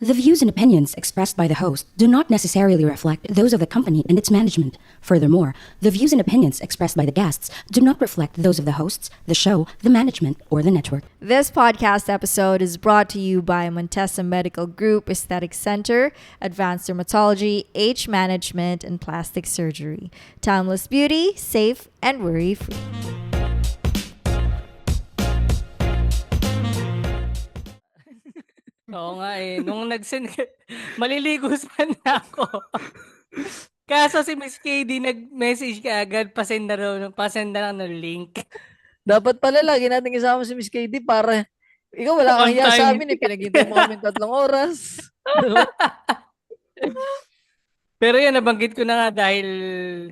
The views and opinions expressed by the host do not necessarily reflect those of the company and its management. Furthermore, the views and opinions expressed by the guests do not reflect those of the hosts, the show, the management, or the network. This podcast episode is brought to you by Montessa Medical Group Aesthetic Center, Advanced Dermatology, Age Management, and Plastic Surgery. Timeless beauty, safe, and worry-free. Oo nga eh. Nung nag-send, maliligo sana ako. Kaso si Miss KD nag-message ka agad, pasend na lang ng link. Dapat pala lagi natin isama si Miss KD para ikaw wala kang On hiya sa time. amin eh. Pinaghintay mo kami 3 oras. Diba? Pero yan, nabanggit ko na nga dahil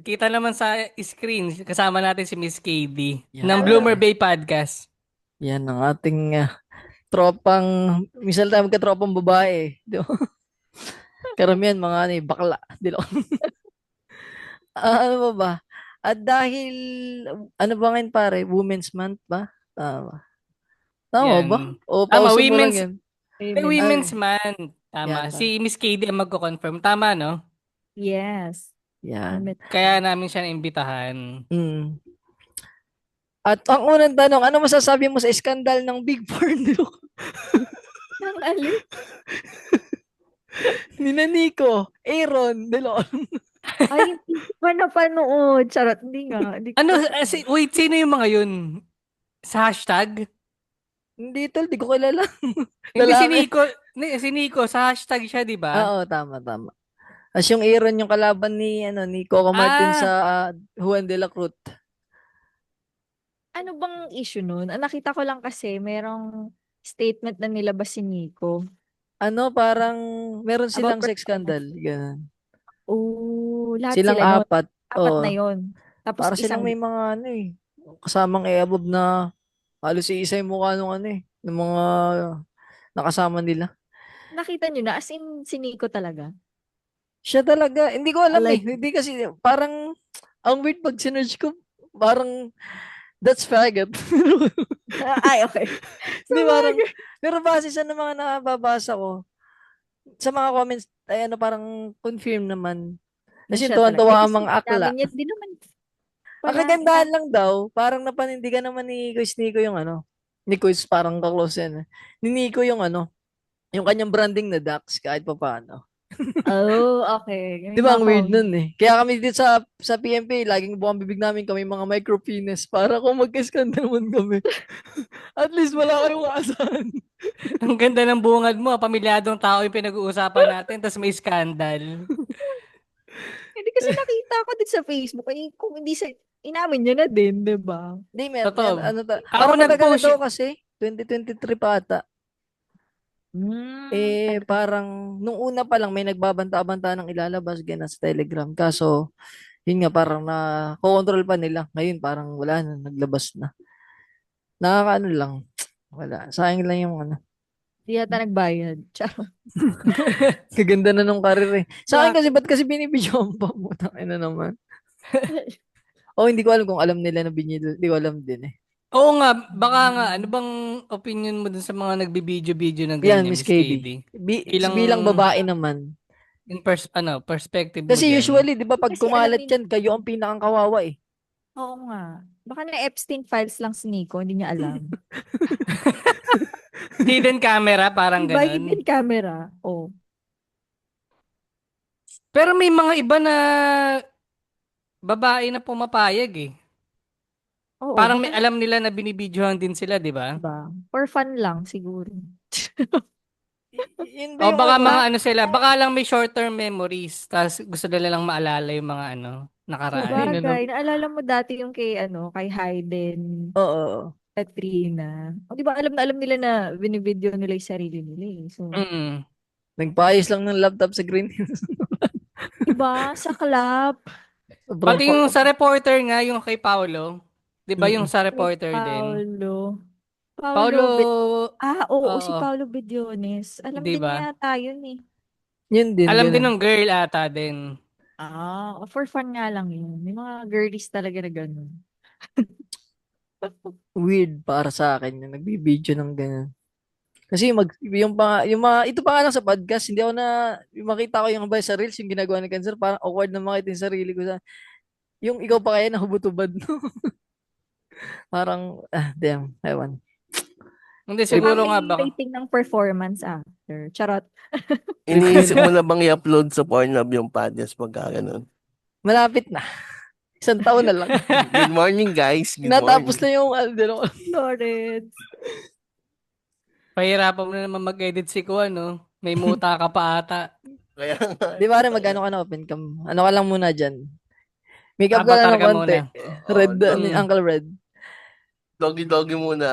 kita naman sa screen, kasama natin si Miss KD ng Yan. Bloomer Bay Podcast. Yan ang ating tropang, misal tayo magka-tropang babae. Di ba? Karamihan mga bakla. Di ba? Ano ba ba? At dahil, ano ba ngayon pare? Women's Month ba? Tama Yan. ba? O Tama, pauso mo lang yan? Women's Month. Tama. Yata. Si Miss KD ang magko-confirm. Tama, no? Yes. Yan. Kaya namin siya naimbitahan. Mm. At ang unang tanong, ano masasabi mo sa iskandal ng Big Four? Nang alin? Nina Nico, Aaron, Delon. Ay, hindi ko pa napanood. Charot, hindi nga. Hindi ko Ano, pa- wait, sino yung mga yun? Sa hashtag? Hindi tol, di ko kilala. Hindi, Lalaki. si Nico, sa hashtag siya, di ba? Oo, tama. As yung Aaron yung kalaban ni Coco Martin sa Juan de la Cruz. Ano bang issue nun? Nakita ko lang kasi merong statement na nilabas si Nico. Ano, parang meron silang About sex scandal. Ganun. Oh, lahat Silang sila nun. apat. Apat na Oo. yon. Tapos Para silang may mga kasamang eabove na halos iisa yung mukha nung ng mga nakasama nila. nakita nyo na, as in si Nico talaga. Siya talaga, hindi ko alam Like- Hindi kasi, parang, ang weird pag sinerge ko, parang, that's faggot. Ay, okay. Hindi, parang, pero base sa mga nababasa ko, sa mga comments, ay parang confirm naman. Kasi Siya tuwan-tuwa talaga. ang mga akla. Sabi niya, di naman. Ang kagandahan lang daw, parang napanindigan naman ni Kuis Nico yung ni Kuis parang kaklose yan. Ni Nico yung yung kanyang branding na Dax kahit pa paano. Oh, okay. Di ba ang weird nun eh. Kaya kami dito sa PMP, laging buwang bibig namin kami mga micropenis para kung magka-scandal naman kami. At least wala kayong aasahan. Ang ganda ng bungad mo, pamilyadong tao yung pinag-uusapan natin, tapos may scandal. Hindi kasi nakita ko din sa Facebook. Eh, kung hindi sa, inamin niya na din, di ba? Hindi, Totoo. Parang matagal na nag-post daw kasi. 2023 pa ata. Parang, nung una pa lang may nagbabanta-banta ng ilalabas ganun sa Telegram. Kaso, yun nga parang na-control pa nila. Ngayon parang wala na, naglabas na. Nakakaano lang. Wala. Sayang lang yung Di yata nagbayad. Charot. Kaganda na nung karir eh. Sa akin kasi, ba't kasi binibidyoan pa mo? Tangina naman. Hindi ko alam kung alam nila na binidyo. Hindi ko alam din eh. Oo nga, baka nga, ano bang opinion mo dun sa mga nagbibideo-video ng Yan, ganyan, Miss Miss KD. KD? Bilang babae naman. In perspective mo Kasi dyan. usually, di ba, pag Kasi kumalat alam yan, kayo ang pinakang kawawa eh. Oo nga. Baka na Epstein files lang si Nico, hindi niya alam. Hidden camera, parang Diba, ganun. hidden camera? Oh. Pero may mga iba na babae na pumapayag eh. Oo, Parang baka may alam nila na binibidyohan din sila, di ba? diba? For fun lang, siguro. Yun ba O yung baka mga ano sila, baka lang may short-term memories, tapos gusto nila lang maalala yung mga nakaraan. Sabagay, naalala mo dati yung kay Hayden, Oo. Katrina. O, di ba alam na alam nila na binibideo nila yung sarili nila eh. So, Mm. Nagpaayos lang ng laptop sa Green Hills. diba? Sa club. Pati yung sa reporter nga, yung kay Paulo, di ba yung sa Kay reporter din? Paulo. Paulo, Oo, si oo, Paulo Bediones. Alam di din ba? niya yata yun eh. Yun din, Alam din ganun. ng girl ata din. For fun nga lang yun. May mga girlies talaga na ganun. Weird para sa akin yung nagbibideo ng ganun. Kasi yung mga, ito pa nga lang sa podcast, hindi ako yung makita ko yung ba sa reels, yung ginagawa ni Cancer, parang awkward na makita yung sarili ko yung ikaw pa kaya nahubad-ubad, no? Parang, damn, ewan. Hindi, Eh, Baka siguro nga may baka. rating ng performance after. Charot. Iniisip mo na bang i-upload sa Pornhub yung podcast pagka ganun? Malapit na. Isang taon na lang. Good morning, guys. Good Natapos morning. na yung, Lawrence. Pahirapan mo na naman mag-edit si Kuan, no? May muta ka pa ata. Kaya nga. di ba rin magano ka na open cam? Ano ka lang muna dyan? Make up ka lang Avatar ng ka konti. muna. Red, Mm. Uncle Red. Doggy-doggy muna.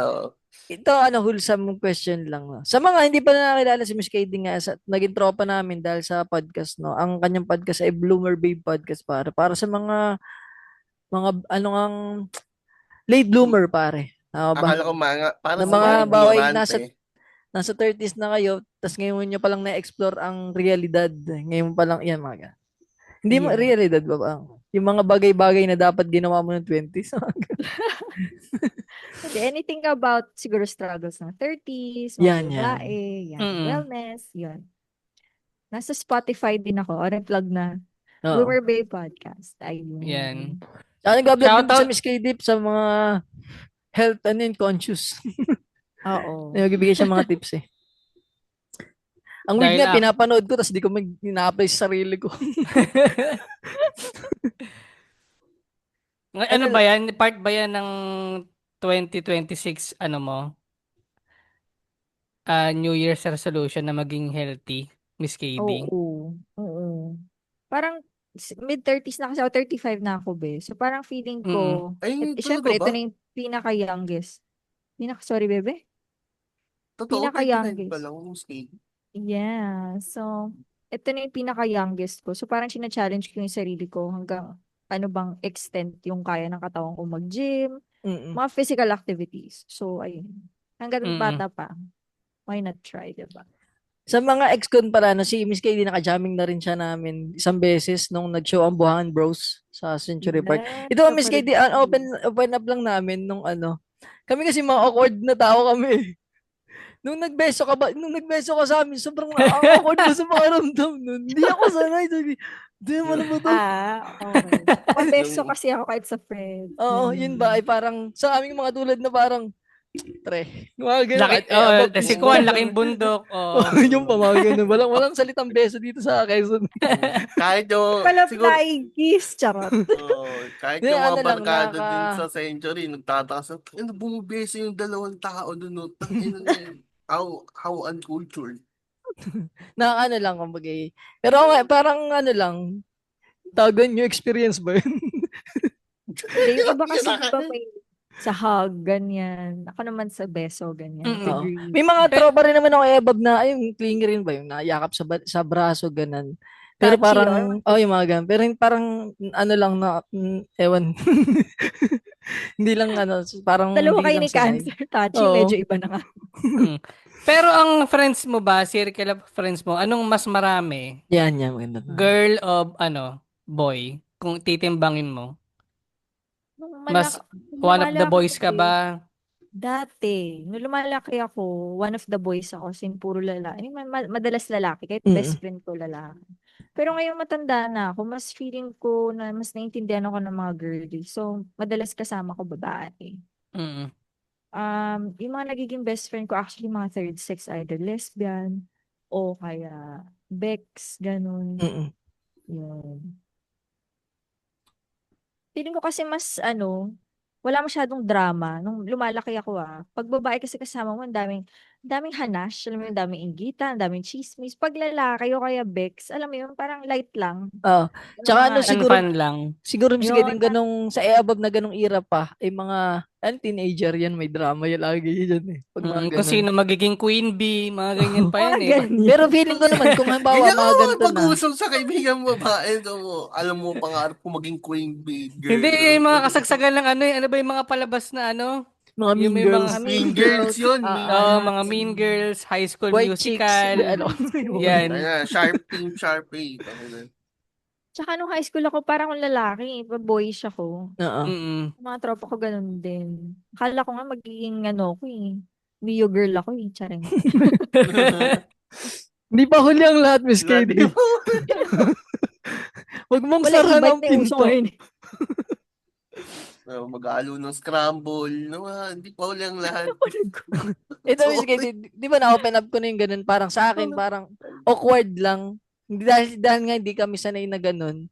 Ito, wholesome question lang. No? Sa mga hindi pa na nakilala si Miss KD nga, naging tropa namin dahil sa podcast, no? Ang kanyang podcast ay Bloomer Babe Podcast, para sa ano ang late bloomer, pare. Tama ba? Akala ko para Na sa mga mga baway ignorante. nasa 30s na kayo, tas ngayon nyo pa lang na-explore ang realidad. Ngayon pa lang, yan mga ganun. Hindi mo, Yeah. realidad ba ba? Yung mga bagay-bagay na dapat ginawa mo ng 20s. Okay, anything about siguro struggles ng 30s, Yan, mga babae, yan, Mm-mm. wellness, yun. Nasa Spotify din ako, plug na. Oo. Bloomer Bay Podcast. Ayun. Yan. Saka nag-vlog din Shoutout. sa Miss K-Dip sa mga health conscious. Oo. Nagbibigay siya mga tips eh. Ang weird Dahil nga, pinapanood ko tapos di ko ina-apply sa sarili ko. Ano ba yan? Part ba yan ng 2026 ano mo? New Year's resolution na maging healthy, Miss KD? Oo. Oo. Parang mid-30s na kasi ako, 35 na ako, be. So parang feeling ko, Ay, syempre, ito talaga ba? na yung pinaka-youngest. Sorry, bebe? Totoo, 39 Pinaka-youngest. pa lang. Skate. Yeah. So, ito na yung pinaka-youngest ko. So, parang challenge ko yung sarili ko hanggang ano bang extent yung kaya ng katawan ko mag-gym, Mm-mm. mga physical activities. So, ayun. Hanggang Mm-mm. bata pa. Why not try, diba? Sa mga ex-con pala, si Miss KD naka-jamming na rin siya namin isang beses nung nag-show ang Buhangan Bros sa Century Park. Yeah, Ito, Miss kapatid KD, ko. open up lang namin nung ano. Kami kasi mga awkward na tao kami. Nung nagbeso ka sa amin, sobrang ang awkward mo sa pakiramdam nun. Hindi ako sanay. Sabi, di ano ba to? Okay. Mabeso kasi ako kahit sa friend. Oo, yun ba? Ay parang, sa aming mga tulad na parang, pre, mga ganun. Laki, si Kuan, laking bundok. Yung pa, mga ganun. Walang salitang beso dito sa Quezon. Kahit yung, siguro, Palaplaying kiss, charot. kahit Hindi, yung mga ano lang, barkada din sa Century, nagtataka sa, bumibesa yung dalawang tao doon. No? Tangina na yun. How uncultured. Na ano lang, kumbaga. Pero parang ano lang, tawagan new experience ba yun? Hindi, yung iba kasi iba may sa hug, ganyan. Ako naman sa beso, ganyan. Mm-mm. Oo. Agree. May mga tropa rin naman ako ebab na, yung clingy rin ba, yung nayakap sa braso, ganan. Pero Touchy, parang, yung mga ganun. Pero yung parang, ano lang na, ewan. Hindi lang, parang, Dalawa hindi kayo lang ni sanay. Cancer. Touchy, Oo. medyo iba na nga. Pero ang friends mo ba, circle of friends mo, anong mas marami? Yan, maganda. Girl o boy? Kung titimbangin mo. Mas one of the boys ka ba? Dati, nung lumalaki ako, one of the boys ako, sin puro lalaki. Madalas lalaki, kahit Mm-mm. best friend ko lalaki. Pero ngayon matanda na ako, mas feeling ko na mas naintindihan ako ng mga girly. So, madalas kasama ko babae. Mm. Yung mga nagiging best friend ko, actually mga third sex, either lesbian, o kaya bex, ganun. Mm-mm. Yun. Feeling ko kasi mas wala masyadong drama. Nung lumalaki ako pag babae kasi kasama mo, ang daming hanash, alam mo yung daming inggitan, ang daming chismis. Pag lalaki o kaya bex, alam mo yun, parang light lang. Tsaka Mga- Fun lang. siguro Yun, din ganong, sa above na ganong era pa, ay mga, teenager yan, may drama yan lagi yan eh. Pag mga Kung ganun. sino magiging queen bee, mga ganyan pa yan Mga eh. ganyan. Pero feeling ko naman, kung halimbawa Ganyan mga ako ganito na, pag-usap sa kaibigan mo ba? Alam mo, pangarap ko maging queen bee girl. Hindi, yung mga kasagsagan ng ano ba yung mga palabas na mga mean yung may girls. mga- Mean girls yun. mga Mean Girls, High School White chicks. Musical. Yan. Ayan, Sharpie. Tsaka nung high school ako, parang akong lalaki, boyish ako. Oo. Mm. Mga tropa ko ganun din. Akala ko nga magiging ko eh. Mio girl ako eh. Charing. Hindi pa huli ang lahat, Miss Lahat KD. mo. Huwag mong Wala, sarahan ang e-bike na yung uso pinto. ngayon. Mag-aalo ng scramble. Hindi pa huli ang lahat. Ito, Miss KD, di ba na-open up ko na yung ganun? Parang sa akin, parang awkward lang. Hindi dahil nga hindi kami sanay na ganun.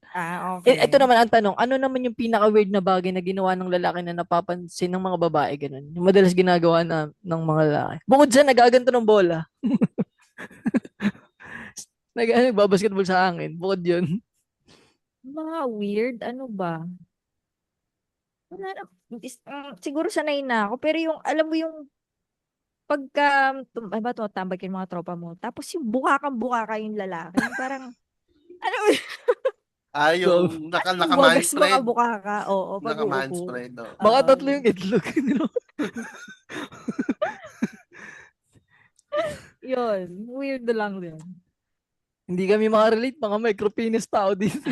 Okay. Ito naman ang tanong, ano naman yung pinaka-weird na bagay na ginawa ng lalaki na napapansin ng mga babae ganun? Yung madalas ginagawa ng mga lalaki. Bukod sa nagaganto ng bola. Nagbabasketball sa hangin. Bukod yun. Mga weird, ano ba? Wala na. Siguro sanay na ako. Pero yung, alam mo yung pagka, ay ba, tumatambay kayo mga tropa mo. Tapos yung bukakang-bukaka yung lalaki. Yung parang, ano, Yung buwagas naka-manspread. mga bukaka. Oo, pag uupo. Naka-manspread. Oh. Baka Oo, tatlo yung itlog. yun. Weird na lang din. Hindi kami makarelate, mga micropenis tao dito.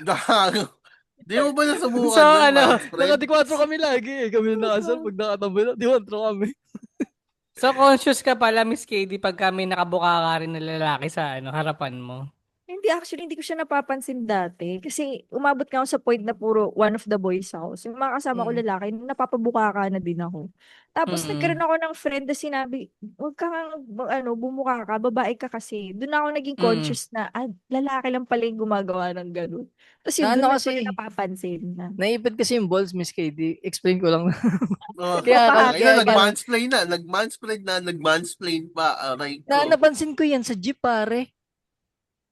Gago. Di mo ba nasubukan So, ng ano, manspread? Naka-4 kami lagi eh. Kami na nakasal pag nakatambay na. 4 kami. So, conscious ka pala, Miss KD, pag kami nakabuka ka rin na lalaki sa harapan mo. Hindi ko siya napapansin dati. Kasi umabot nga ako sa point na puro one of the boys ako. So, yung mga kasama ko lalaki, napapabuka na din ako. Tapos nagkaroon ako ng friend na sinabi, huwag kang bumuka ka, babae ka kasi. Doon ako naging conscious na, lalaki lang pala yung gumagawa ng gano'n. Tapos yun, Na doon ano lang kasi, pala napapansin na. naipit kasi yung balls, Miss KD. Explain ko lang. Kaya- Nag-mansplain pa. Aray Na ko. napansin ko yan sa jeep, pare.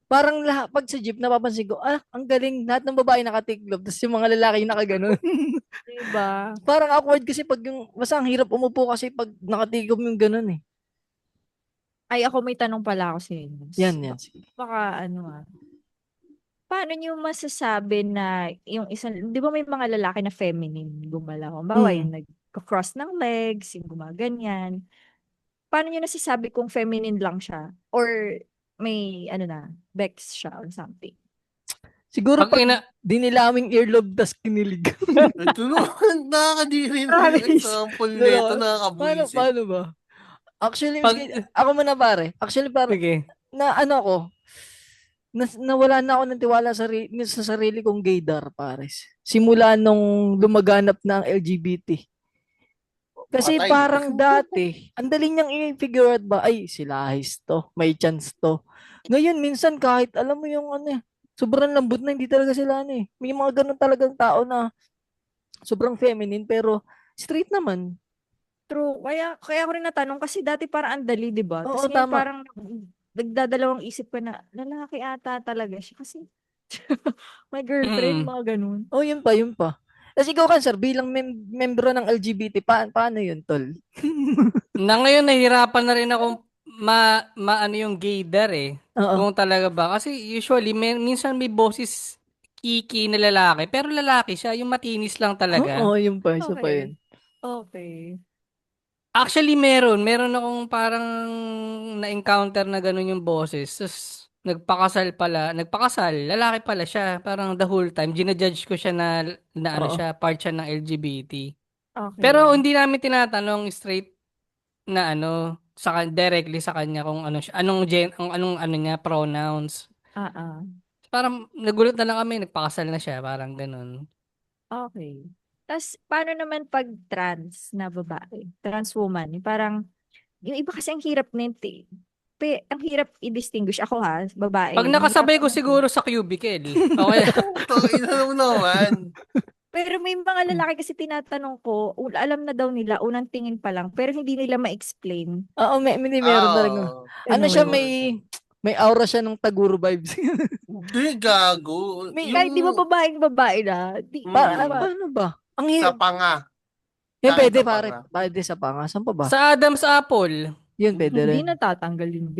Parang lahat, pag sa jeep, napapansin ko, ang galing, lahat ng babae nakatiklop, tapos yung mga lalaki nakaganon. Diba? Parang awkward kasi pag yung, basta ang hirap umupo kasi pag nakatiklop yung ganon eh. Ay, ako may tanong pala ako sa inyo. Yan. Sige. Baka paano niyo masasabi na yung isang, di ba may mga lalaki na feminine gumalaw? Bawa yung nag-cross ng legs, yung gumaganyan. Paano niyo nasasabi kung feminine lang siya? Or may, bex siya or something? Siguro Pag pag ina- dinilaming earlobe tas kinilig. Ito naman, nakakadiri na yung Promise. example nito, nakakabuisit. Paano ba? Actually, Pag, ako muna pare. Actually, sige. na ano ako, nawala na ako ng tiwala sa sarili kong gaydar, pares. Simula nung lumaganap na ang LGBT. Kasi Patay. parang dati, ang daling niyang i-figure out ba, ay, sila ahis to, may chance to. Ngayon, minsan kahit, alam mo yung sobrang lambot na, hindi talaga sila May mga ganun talagang tao na sobrang feminine, pero straight naman. True. Kaya ako rin natanong kasi dati parang ang dali, di ba? Oo, Tapos ngayon tama. parang nagdadalawang isip ka na, lalaki ata talaga siya. Kasi may girlfriend, mga ganun. Oh, yun pa. Kasi ikaw, Cancer, bilang membro ng LGBT, paano yun, tol? Na ngayon, nahirapan na rin akong ano yung gaydar eh. Oo. Kung talaga ba. Kasi usually, minsan may boses kiki na lalaki. Pero lalaki siya, yung matinis lang talaga. Oo, yun pa. Isa pa yun. Okay. Actually, meron akong parang na-encounter na ganun yung boses. Tapos, nagpakasal, lalaki pala siya. Parang the whole time, ginajudge ko siya na ano Oo. siya, part siya ng LGBT. Okay. Pero hindi namin tinatanong straight na directly sa kanya kung ano siya, anong ano niya, pronouns. Parang nagulat na lang kami, nagpakasal na siya, parang ganun. Okay. Tapos, paano naman pag trans na babae? Trans woman. Yung parang, yung iba kasi ang hirap nito. Ang hirap i-distinguish. Ako babae. Pag nakasabay ko siguro sa cubicle. Okay. Ina mo naman. Pero may mga lalaki kasi tinatanong ko, alam na daw nila, unang tingin pa lang, pero hindi nila ma-explain. Oo, meron talaga. Ano siya, may aura siya ng Taguro vibes. Hindi, gago. Kahit di ba babae na? Paano ba? Ang Sa hirap. panga. Yan, Kahit pwede sa pare. panga. Pwede sa panga. Saan pa ba? Sa Adam's Apple. Yun, pwede Hindi rin. natatanggal yung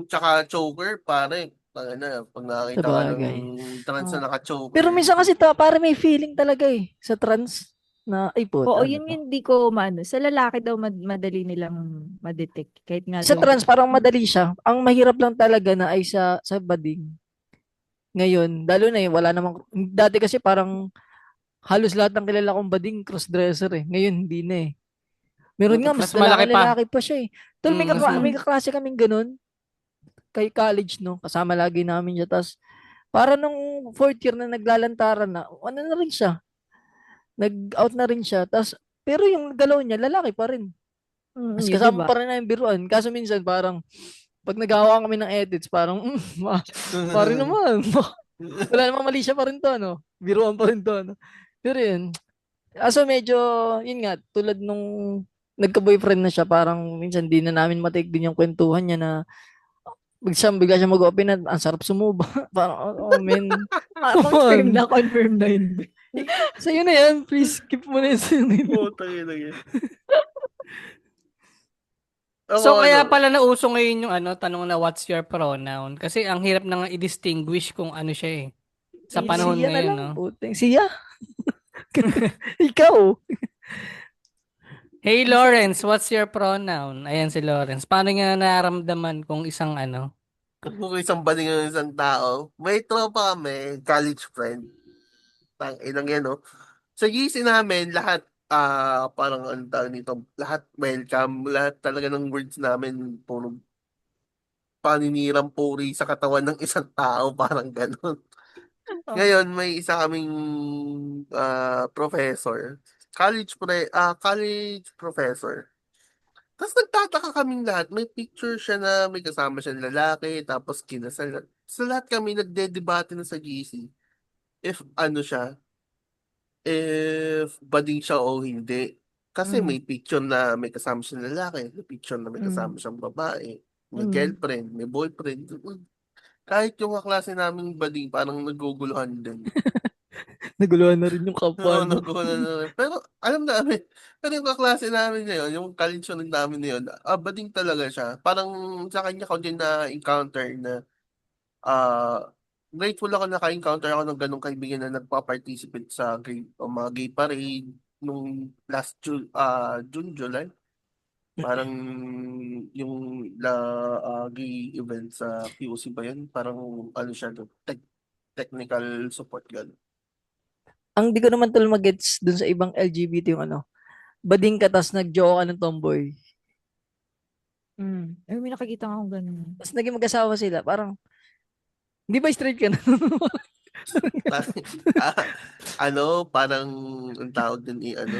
Tsaka choker, pare. Pag nakakita ka Sabagay. ng trans na naka-choker. Pero minsan kasi pare may feeling talaga sa trans na, ay puta. Oo, yun yung hindi ko maano. Sa lalaki daw madali nilang ma-detect. Kahit nga Sa trans parang madali siya. Ang mahirap lang talaga na ay sa bading. Ngayon, lalo na wala namang, dati kasi parang halos lahat ng kilala kong bading crossdresser eh. Ngayon, hindi na eh. Meron nga, Mas mas malaki pa. lalaki pa siya eh. Tol, may, Mas may kaklase kaming ganun. Kay college, no? Kasama lagi namin siya. Tapos, para nung fourth year na naglalantaran na, ano na rin siya. Nag-out na rin siya. Tapos, pero yung galaw niya, lalaki pa rin. Mas Yun, kasama diba? pa rin na yung biruan. Kaso minsan, parang, pag nagawa kami ng edits, parang, parang naman. Wala namang mali siya pa rin to, no? Biruan pa rin to, no? Pero yun, aso medyo, yun nga, tulad nung nagka-boyfriend na siya, parang minsan di na namin matik din yung kwentuhan niya na bigla siya mag-open na ang sarap sumuba. Parang, oh man, come Confirm on. na, confirm na yun. Sa'yo na yan, please, keep mo na yun sa'yo na yun. Putang ina yan. Ako, So kaya ano, pala nauso ngayon yung ano, tanong na what's your pronoun? Kasi ang hirap na nga i-distinguish kung ano siya eh. Sa panahon Siya na ngayon, lang, no? putang. Siya? Ikaw? Hey Lawrence, what's your pronoun? Ayan si Lawrence. Paano niya nararamdaman kung isang ano? kung isang baling ng isang tao, may tropa kami, college friend. Tang inang yan, no? Sa GC namin, lahat, parang ano tawag nito, lahat welcome, lahat talaga ng words namin, puro paninirang puri sa katawan ng isang tao, parang ganun. Ngayon, may isa kaming professor, college professor. Tapos nagtataka kaming lahat, may picture siya na may kasama siyang lalaki, tapos kinasal. Sa lahat kami nagde-debate na sa GC, if ano siya, if bading siya o hindi. Kasi may picture na may kasama siyang lalaki, may picture na may kasama siyang babae, may girlfriend, may boyfriend. Kahit yung kaklase namin bading, parang naguguluhan din. Naguluhan na rin yung kapwa, Oo, no? naguguluhan na rin. Pero alam namin, pero yung kaklase namin na yun, yung college namin na yun, bading talaga siya. Parang sa kanya ko din na-encounter na grateful ako naka-encounter ako ng ganong kaibigan na nagpa-participate sa mga gay parade nung last June, July. Parang yung gay event sa POC ba yun? Parang ano siya, technical support gano'n. Ang di ko naman tol magets dun sa ibang LGBT yung ano, bading ka tas nag-joke ka ng tomboy. Ay, may nakikita akong ganun. Tapos naging mag-asawa sila. Parang, hindi ba straight ka na? Parang ang tawag din ano.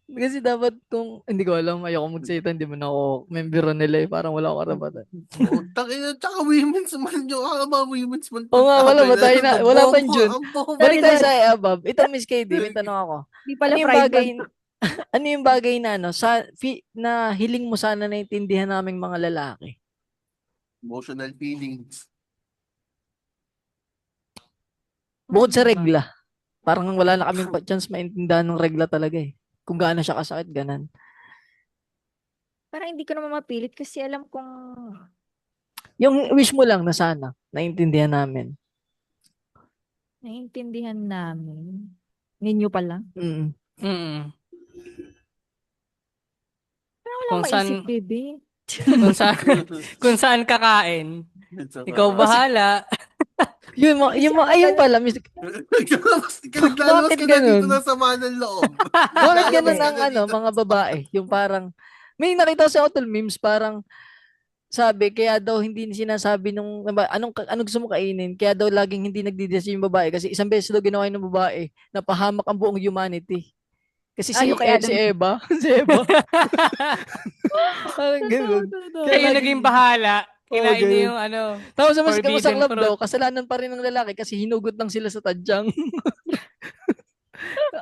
Kasi dapat kung, hindi ko alam, ayoko magsalita, hindi man ako membero nila eh. Parang wala akong karapatan. Tangina, tsaka women's man yung mga women's man Oo nga, wala pagtapay ba tayo na, wala pa yung bobo, June. ang bobo. Balik tayo sa above. Ito, Miss KD, may tanong ako. Di pala Ano yung Pride bagay, Month. ano yung bagay na ano, na hiling mo sana naintindihan naming mga lalaki? Emotional feelings. Bukod sa regla. Parang wala na kaming chance maintindihan ng regla talaga eh. Kung gaano siya kasakit, ganan. Parang hindi ko naman mapilit kasi alam kong Yung wish mo lang na sana, naintindihan namin. naiintindihan namin. Ninyo pa lang. Mm. Mm. Parang wala Kung maisip, saan, baby. kung saan, kung saan kakain. Ikaw bahala. Ayun pala, Miss, Naglalabas bakit ka na dito ganun? na sama ng loob. Bakit ganun Naglalabas ka ang na ano, dito mga ng sama. babae? Yung parang, may nakita sa Otol memes, parang, sabi, kaya daw hindi sinasabi nung, anong gusto mo kainin? Kaya daw laging hindi nagdi-decision yung babae kasi isang beses daw ginawa ng babae na pahamak ang buong humanity. Kasi Yung kay Adam. si Eva, si Eva, parang ganun. Kaya Siya yung laging, naging bahala. Kinain niya ganun. yung ano, Tapos sa mas forbidden masaklap daw, fruit. kasalanan pa rin ng lalaki kasi hinugot lang sila sa tadyang.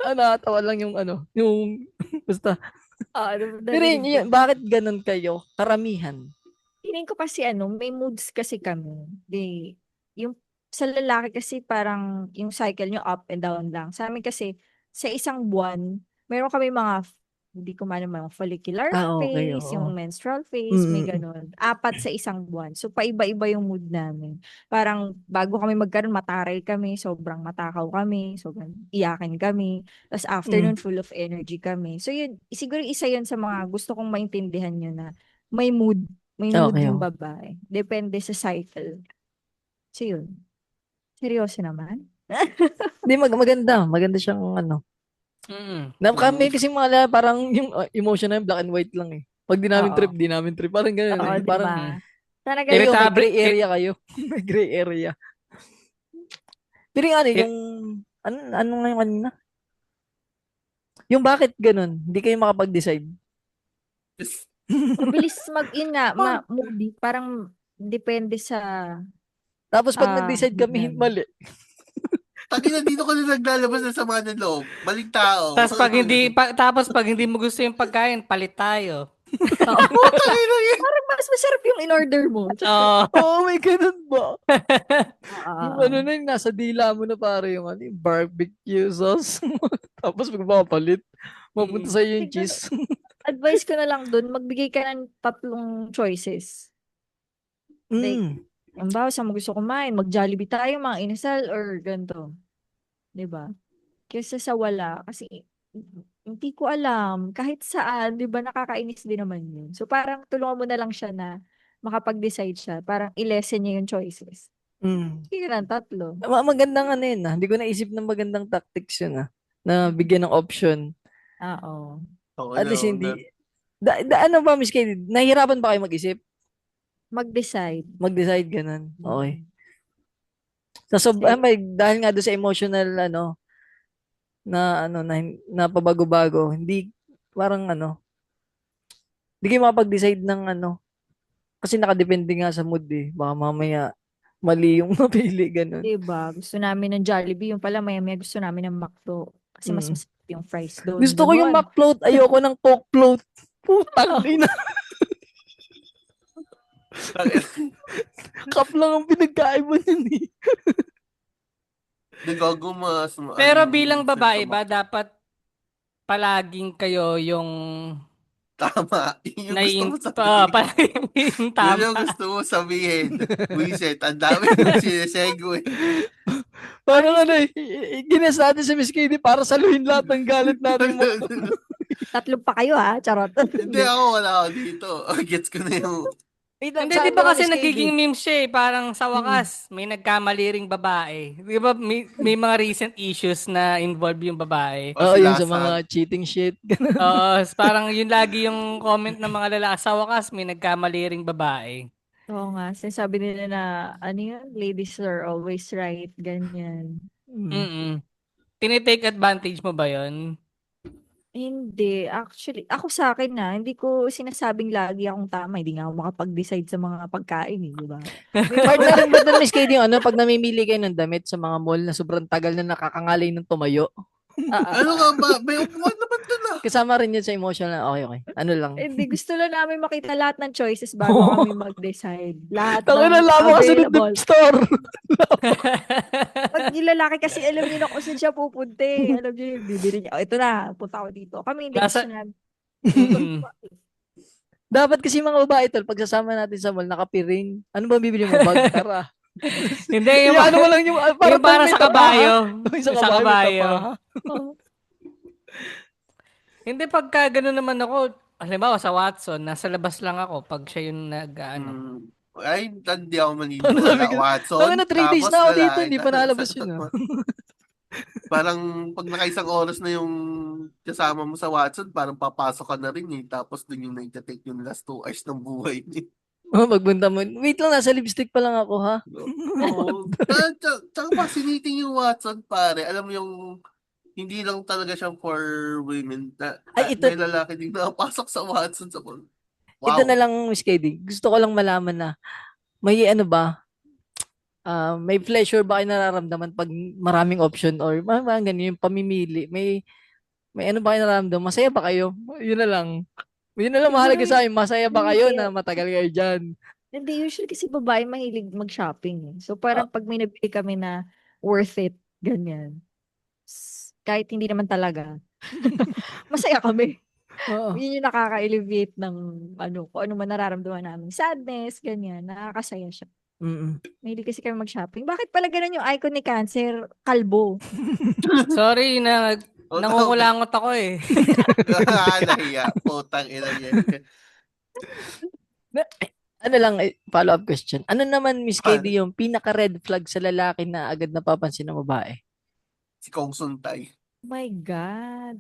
Nakatawa lang yung ano, yung, basta. Pero yun, bakit ganun kayo? Karamihan. Feeling ko kasi may moods kasi kami. Yung sa lalaki kasi parang yung cycle nyo up and down lang. Sa amin kasi, sa isang buwan, meron kami hindi ko man mga follicular Okay, phase, oo. yung menstrual phase, may Mm. ganun. 4 sa isang buwan. So, paiba-iba yung mood namin. Parang, bago kami magkaroon, mataray kami, sobrang matakaw kami, sobrang iyakin kami. Tapos, afternoon, full of energy kami. So, yun, siguro isa yun sa mga gusto kong maintindihan nyo na may mood. May mood Okay, yung oo. babae. Depende sa cycle. So, yun. Seryoso naman. Hindi, maganda. Maganda siyang ano. Na kami kasi mga parang yung emotion namin black and white lang eh. Pag di namin trip, Oo. di namin trip. Parang ganun Oo, eh. di Parang ba? Talaga kayo, may Irritable, gray area kayo. May gray area. Pero yung ano, ir- yung, ano nga yung kanina? Yung bakit ganun? Hindi kayo makapag-decide. mabilis yun nga, moody. Parang depende sa Tapos pag nag-decide mood kami, namin. mali. Tangina, dito ka na naglalabas ng sama ng loob. Maling tao. tapos pag hindi mo gusto yung pagkain, palit tayo. Oo. Putang ina yan. Parang mas masarap yung in-order mo. Oo. Oo, may ganun ba? Yung Oo. ano na yung nasa dila mo na pare yung ano, yung barbecue sauce. Tapos magpapalit. Mapunta sa yung Siguro, cheese. advice ko na lang dun, magbigay ka ng 3 choices. Like, Mm. ang bawa sa mo gusto kumain, mag-Jollibee tayo, mga inasal, or ganito. 'Di ba? Kaysa sa wala. Kasi, hindi ko alam. Kahit saan, 'di ba, nakakainis din naman yun. So, parang tulungan mo na lang siya na makapag-decide siya. Parang i-lessen niya yung choices. Mm. Sige ng 3. Magandang ano yun ah. Hindi ko naisip ng magandang tactics yun ah. Na bigyan ng option. Oo. Oo, At least na. hindi. Ano ba, Miss Katie? Nahihirapan ba kayo mag-isip? Mag-decide. Mag-decide ganun. Okay. Mm. Kasi, Dahil nga doon sa emotional ano na ano na pabago-bago, hindi parang ano, hindi kayo makapag-decide ng ano kasi nakadepende nga sa mood eh. Baka mamaya mali yung napili ganun. 'di ba, gusto namin ng Jollibee, yung pala maya-maya gusto namin ng McDo. Kasi mas Mm. masarap yung fries doon, Gusto ko yung gano'n. McFloat, ayoko ng Coke float. Putang ina, cup lang ang pinagkaiba niyan eh. Nagago mas, Pero yung bilang sense babae of ba, dapat palaging kayo yung tama. Yun yung gusto mo sabihin. palaging yung Yun yung tama. gusto mo sabihin. Wiset, ang dami yung sinesegue. Parang ano eh, ginas natin si Miss Katie para saluhin lahat ng galit natin mo. 3 pa kayo ha, charot. Hindi ako, wala ako dito. Gets ko na yung... Wait lang, Hindi, di saan ba ka ba, kasi Miss nagiging Katie? meme siya eh. Parang sa Mm. wakas, may nagkamali ring babae. Di ba may mga recent issues na involve yung babae. O Oo, si yung sa mga Lasag. cheating shit. Oo, parang yun lagi yung comment ng mga lalaki. Sa wakas, may nagkamali ring babae. Oo nga, sinasabi nila na, ano yun, ladies are always right, ganyan. Mm. Mm. Tinitake advantage mo ba yun? Hindi, actually, ako sa akin na, hindi ko sinasabing lagi akong tama, hindi nga ako makapag-decide sa mga pagkain eh, di ba? May Part mga, na rin ba doon, Miss Katie, yung ano, pag namimili kayo ng damit sa mga mall na sobrang tagal na nakakangalay ng tumayo, Ano nga ba? May upuan naman dun ah. kasama rin yun sa emotional na, okay, okay. Ano lang. hindi, gusto lang namin makita lahat ng choices bago kami mag-decide. Lahat Taka na ng lang mo kasi ng available. store. Pag yung lalaki kasi alam niyo na kung saan siya pupunta eh. Alam niyo, yung bibili niya. Oh, ito na, punta ako dito. Kami hindi gusto Nasa... na. Mm. Dapat kasi mga babae tol, pagsasama natin sa mall, nakapiring. Ano ba bibili mo? Bag, tara. Hindi, yung, Ano mo lang yung, para yung para may sa tapaha. kabayo. Yung sa Yung sa kabayo, may kabayo. tapaha. Oh, Hindi, pagka gano'n naman ako, halimbawa sa Watson, nasa labas lang ako pag siya yung nag-ano. Ay, hindi ako Ano sabi maniniwala. ko? Watson, Taka na 3 days tapos na ako dito, lalaki hindi ka. pa nalabas yun ah. Parang pag nakaisang oras na yung kasama mo sa Watson, parang papasok ka na rin eh. Tapos dun yung nagtatake yung last 2 hours ng buhay niya. Oh, magbunta mo. Wait lang, nasa lipstick pa lang ako ha. Oo. Tsaka fascinating yung Watson, pare. Alam mo yung hindi lang talaga siyang for women. Ay, ito, May lalaki din nakapasok sa Watson. Sa ito na wow. lang, Miss Katie. Gusto ko lang malaman na, may ano ba, may pleasure ba kayo nararamdaman pag maraming option or mga ganyan yung pamimili? May ano ba kayo nararamdaman? Masaya ba kayo? Yun na lang. Yun na lang siguro, mahalaga sa akin. Masaya ba kayo hindi. na matagal kayo dyan? Hindi, usually kasi babae mahilig mag-shopping eh. So Ah, parang pag may nabili kami na worth it, ganyan. Kahit hindi naman talaga. Masaya kami. oo. Yun yung nakaka-alleviate ng ano, kung ano man nararamdaman namin. Sadness, ganyan. Nakakasaya siya. Mm-mm. Mahilig kasi kami mag-shopping. Bakit pala ganun yung icon ni Cancer? Kalbo. Sorry na Oh, nangungulangot ako eh. nahiya. Putang ina niya. Ano lang, follow-up question. Ano naman, Miss Ah, Katie, yung pinaka-red flag sa lalaki na agad napapansin ng babae? si Kong Suntay. My God.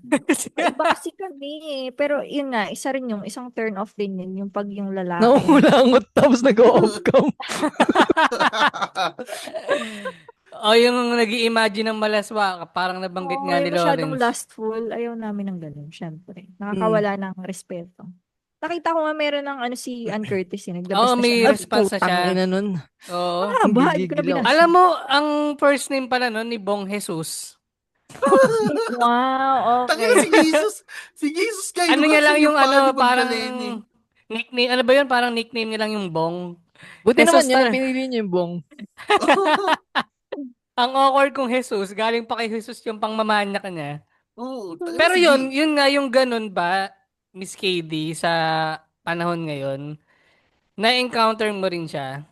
Maiba kasi kami eh. Pero yun nga, isa rin yung isang turn off din yun, yung pag yung lalaki. Nahuhulangot tapos nag-off cam. O yung nag-i-imagine ng malaswa, parang nabanggit Oo, nga ni yung masyadong Lawrence. lustful. Ayaw namin ng ganun, syempre. Mm. Nakakawala ng respeto. Nakita ko nga meron ng ano si Ann Curtis, Oo, naglabas na siya may ng At response na siya. putang ina nun. Oo. Haba, hindi ko na Gigigil ako. binasa. Alam mo, ang first name pala nun ni Bong Jesus. Wow, Tangina okay. si Jesus kayo Ano niya lang kasi yung yung ano, paano parang magdalhin eh. nickname, ano ba yun? Parang nickname niya lang yung Bong. Buti Jesus naman yan, na. pinili niyo yung Bong. Ang awkward kong Jesus, galing pa kay Jesus yung pangmamanyak niya. Oo, tangina Pero si yun nga yung ganun ba, Miss KD, sa panahon ngayon, na-encounter mo rin siya?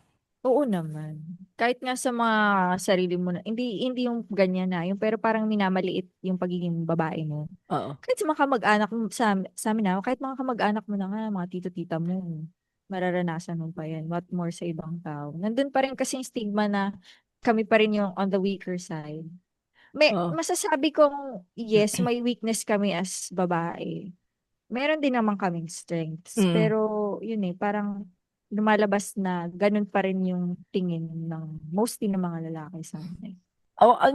Oo naman. Kahit nga sa mga sarili mo na, hindi yung ganyan na, yung pero parang minamaliit yung pagiging babae mo. Oo. Kahit sa mga kamag-anak mo, sa amin na, kahit mga kamag-anak mo na nga, mga tito-tita mo, mararanasan mo pa yan. What more sa ibang tao. Nandun pa rin kasing stigma na kami pa rin yung on the weaker side. Oo. Masasabi kong, yes, may weakness kami as babae. Meron din naman kaming strengths. Mm. Pero, yun eh, parang lumalabas na ganun pa rin yung tingin ng mostly ng mga lalaki sa amin.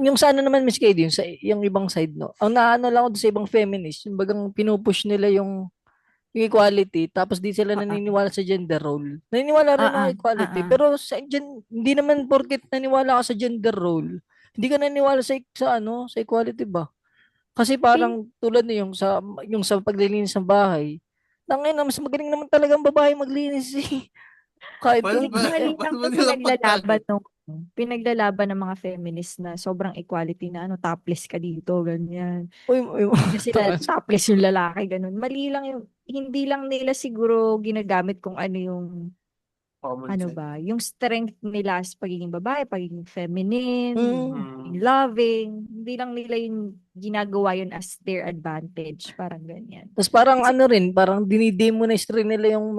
Yung sa ano naman, Miss KD, yung ibang side, no? Ang naano lang ako doon sa ibang feminist, yung bagang pinupush nila yung equality, tapos di sila Ah, naniniwala sa gender role. Naniniwala rin ah, ako equality, ah. pero hindi naman porket naniwala ka sa gender role, hindi ka naniniwala sa equality ba? Kasi Pin, parang tulad na yung sa paglilinis ng bahay, tangin na mas magaling naman talaga ang babae maglinis eh. Kahit paano ba, mali lang paano ba to nila pagkakit? pinaglalaban ng mga feminist na sobrang equality na ano, topless ka dito, ganyan. uy, uy, Na sila topless yung lalaki, ganun. Mali lang yung, hindi lang nila siguro ginagamit kung ano yung Common ano sense. ba, yung strength nila sa pagiging babae, pagiging feminine, mm, pagiging Hmm. loving, hindi lang nila yung ginagawa yun as their advantage, parang ganyan. Tapos parang Kasi, ano rin, parang dinidemonize rin nila yung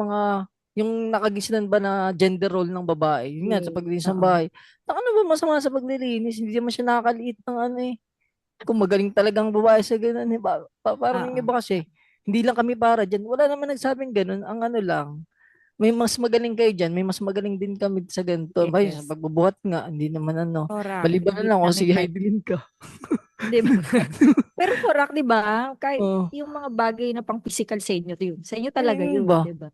nakagisnan ba na gender role ng babae. Yun nga, sa paglinis ng oo. bahay. Ano ba masama sa paglilinis? Hindi naman siya nakakaliit ng ano eh. Kung magaling talagang babae sa ganun eh. Parang yung Oo. iba kasi, hindi lang kami para dyan. Wala naman nagsabing ganun. Ang ano lang, may mas magaling kayo dyan, may mas magaling din kami sa ganito. Bay, sa Yes. pagbubuhat nga, hindi naman ano. Correct. Maliban na Hindi lang kung namin si kaya. Heidelin ka. Di ba? Pero correct, di ba? Kahit Oh, yung mga bagay na pang physical sa inyo, yun. Sa inyo talaga yung yun, di iba. ba?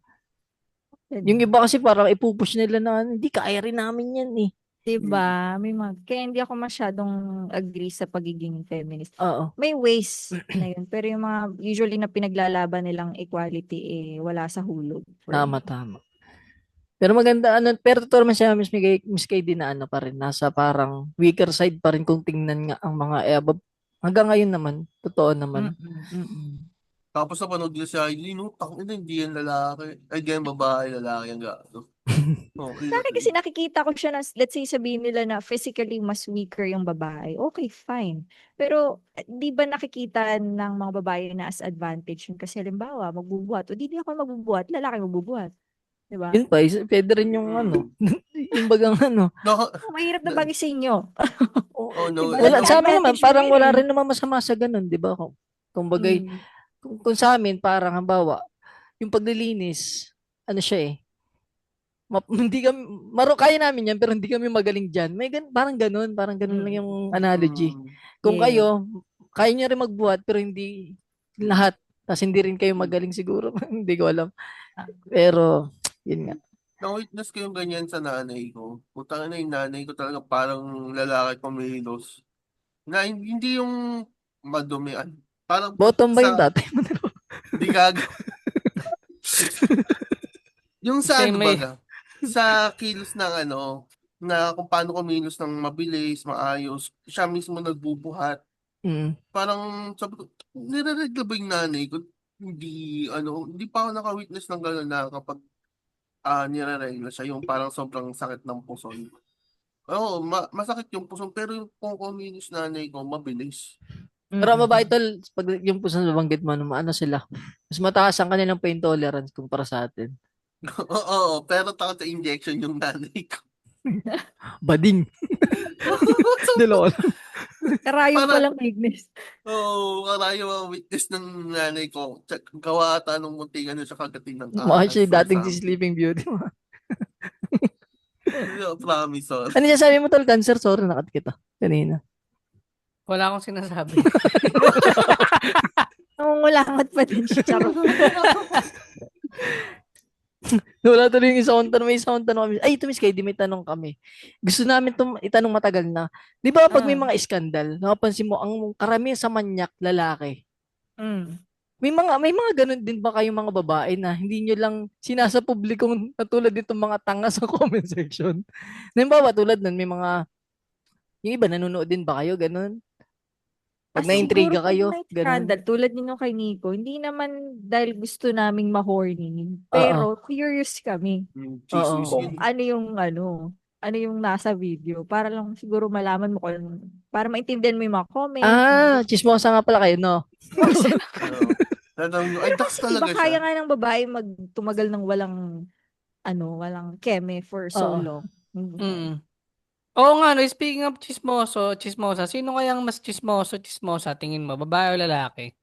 Yung Ganun. iba kasi parang ipupush nila na hindi kaya rin namin yan eh. Di ba? May mga, kaya hindi ako masyadong agree sa pagiging feminist. Oo, May ways na yun. Pero yung mga usually na pinaglalaban nilang equality, wala sa hulog for tama, me. tama. Pero maganda, pero totoo naman siya, Miss KD na ano pa rin, nasa parang weaker side pa rin kung tingnan nga ang mga hanggang ngayon naman, totoo naman. Mm-mm, mm-mm. Tapos napanood nila si Heidi, no, tangina, hindi yan lalaki. Ay, di yan babae, lalaki ang gato. Okay, Sa akin kasi nakikita ko siya na, let's say sabihin nila na physically mas weaker yung babae. Okay, fine. Pero di ba nakikita ng mga babae na as advantage yun? Kasi halimbawa, magbubuhat. O di ako magbubuhat, lalaki magbubuhat. Di ba? Yun pa, pwede rin yung ano, yung bagang ano. No, Oh, mahirap na bagay sa inyo. oh Di no, ba? Wala, no, sa amin naman, Advantage mo parang yun wala eh. rin naman masama sa ganun, di ba? Kung bagay, Mm. kung sa amin, parang halimbawa, yung paglilinis, ano siya eh, hindi kami, kaya namin yan, pero hindi kami magaling dyan. Parang ganun lang yung Mm. analogy. mm, Kung Yeah. kayo, kaya nyo rin magbuhat, pero hindi lahat. Tapos hindi rin kayo magaling siguro. Hindi ko alam. Pero, yun nga. na-witness ko yung ganyan sa nanay ko. Putang na yung nanay ko talaga parang lalaki kumilos. Na hindi yung madumian. Parang Bottom ba yung sa, tatay mo? di gag. Yung sa Kasi ano may, baga, sa kilos ng ano, na kung paano kumilos ng mabilis, maayos, siya mismo nagbubuhat. Mm. Parang sabi ko, nire-regla ba yung nanay ko? Hindi, ano, hindi pa ako naka-witness ng gano'n na kapag nire-regla siya, yung parang sobrang sakit ng puson. Oo, masakit yung puson, pero yung kung kumilos nanay ko, mabilis. Pero ang babae Mm-mm. tol, pag yung po sa nabanggit mo, ano sila, mas mataas ang kanilang pain tolerance kumpara sa atin. Oo, pero takot sa injection yung nanay ko. Bading. Dalawa lang. Karayom Para- palang weakness. Oo, karayo ang witness ng nanay ko. Gawa ata nung munting ano siya kagating ng Mukha siya ahas or dating si something. Sleeping Beauty. Promise, sorry. Ano niya sabi mo tol, cancer? Sorry, nakat kita kanina. Wala akong sinasabi. Nangungulangot pa din siya. Charot. Wala tuloy yung isang tanong. May isang tanong kami. Ay, ito Miss Katie, may tanong kami. Gusto namin itanong matagal na. Di ba pag may Ah. mga iskandal, nakapansin mo, ang karamihan sa manyak, lalaki. Mm. May mga ganun din ba kayong mga babae na hindi nyo lang sinasa publikong katulad nitong mga tanga sa comment section? Halimbawa, tulad nun, may mga, yung iba, nanonood din ba kayo, ganun? Pag na-intriga siguro kayo, pag may ganun. scandal, tulad nino kay Nico, hindi naman dahil gusto naming ma-horny, pero curious kami Chismis Oo. yun. ano yung nasa video, para lang siguro malaman mo para maintindihan mo yung mga comments. Chismosa nga pala kayo, no? Oo. Tatanong nyo, ay, Dax Kasi talaga iba kaya siya. nga ng babae tumagal ng walang keme for so Oo. long. Mm. Oo nga, no, speaking of chismosa, sino kayang mas chismosa, tingin mo, babae o lalaki?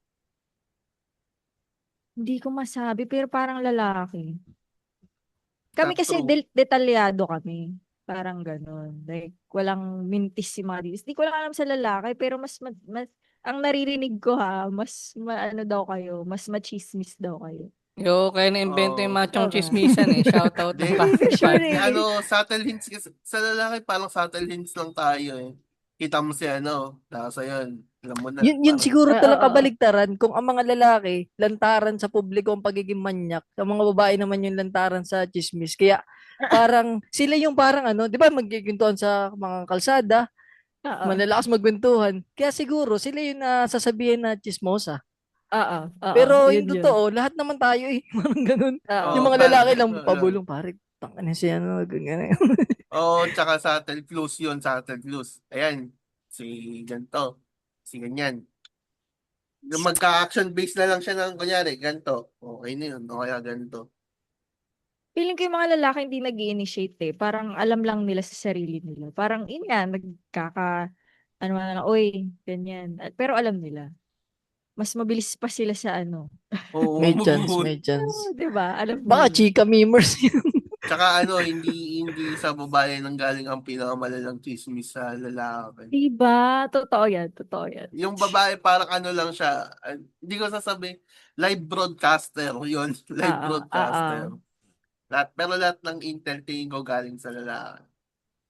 Hindi ko masabi, pero parang lalaki. Kami Top kasi true. detalyado kami. Parang ganun. Like, walang mintis si Maris. Hindi ko lang alam sa lalaki, pero ang naririnig ko ano daw kayo, mas machismis daw kayo. Yo, kaya na-invento yung Oo. machong Tama. chismisan eh. Shoutout ng Hindi. Hindi ko sure Pasig. eh. Subtle hints kasi, sa lalaki parang subtle hints lang tayo eh. Kita mo si tapos ayun, alam mo na. Yun Parang, siguro talang Oo. kabaligtaran kung ang mga lalaki lantaran sa publiko ang pagiging manyak, ang mga babae naman yung lantaran sa chismis. Kaya parang sila yung parang 'di ba magkikwentuhan sa mga kalsada, Oo. malalakas magkwentuhan. Kaya siguro sila yung nasasabihan na chismosa. Oo. Pero Yun yung yun. totoo, lahat naman tayo parang ganun. Oo. Yung mga parang, lalaki lang pabulong, pare, tangina siya ganyan. tsaka subtle clues yun, subtle clues. Ayan, si ganito, si ganyan. Magka-action base na lang siya ng kunyari, ganito. Okay na yun, o kaya ganito. Feeling ko yung mga lalaki hindi nag-i-initiate eh. Parang alam lang nila sa sarili nila. Parang yun nga, ano na lang, oy, ganyan. Pero alam nila. Mas mabilis pa sila sa Oo, May chance, magugulat. may chance. Di ba? Alam Baka nila. chika memers yun. Tsaka hindi sa babae nang galing ang pinakamalalang chismis sa lalaki. Diba? Totoo yan. Totoo yan. Yung babae parang lang siya, hindi ko sasabi, live broadcaster yun, live broadcaster. Pero lahat ng intel tingin ko galing sa lalaki.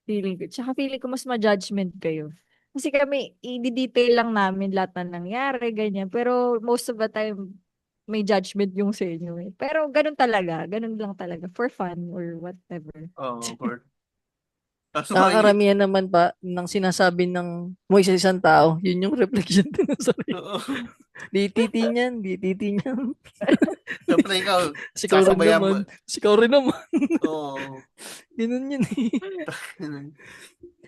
Feeling ko. Tsaka feeling ko mas ma-judgment kayo. Kasi kami, i-detail lang namin lahat na nangyari, ganyan. Pero most of the time, may judgment yung sa inyo eh. Pero ganun talaga. Ganun lang talaga. For fun or whatever. Oo, for Tapos Nakakaramihan naman pa ng sinasabi ng mo sa isang tao, yun yung reflection din ng sarili. Oo. Di titi niyan, di titi niyan. Siyempre ikaw, Sikaw rin sasabayan mo. naman. Sikaw rin naman. Oo. Ganun yun eh.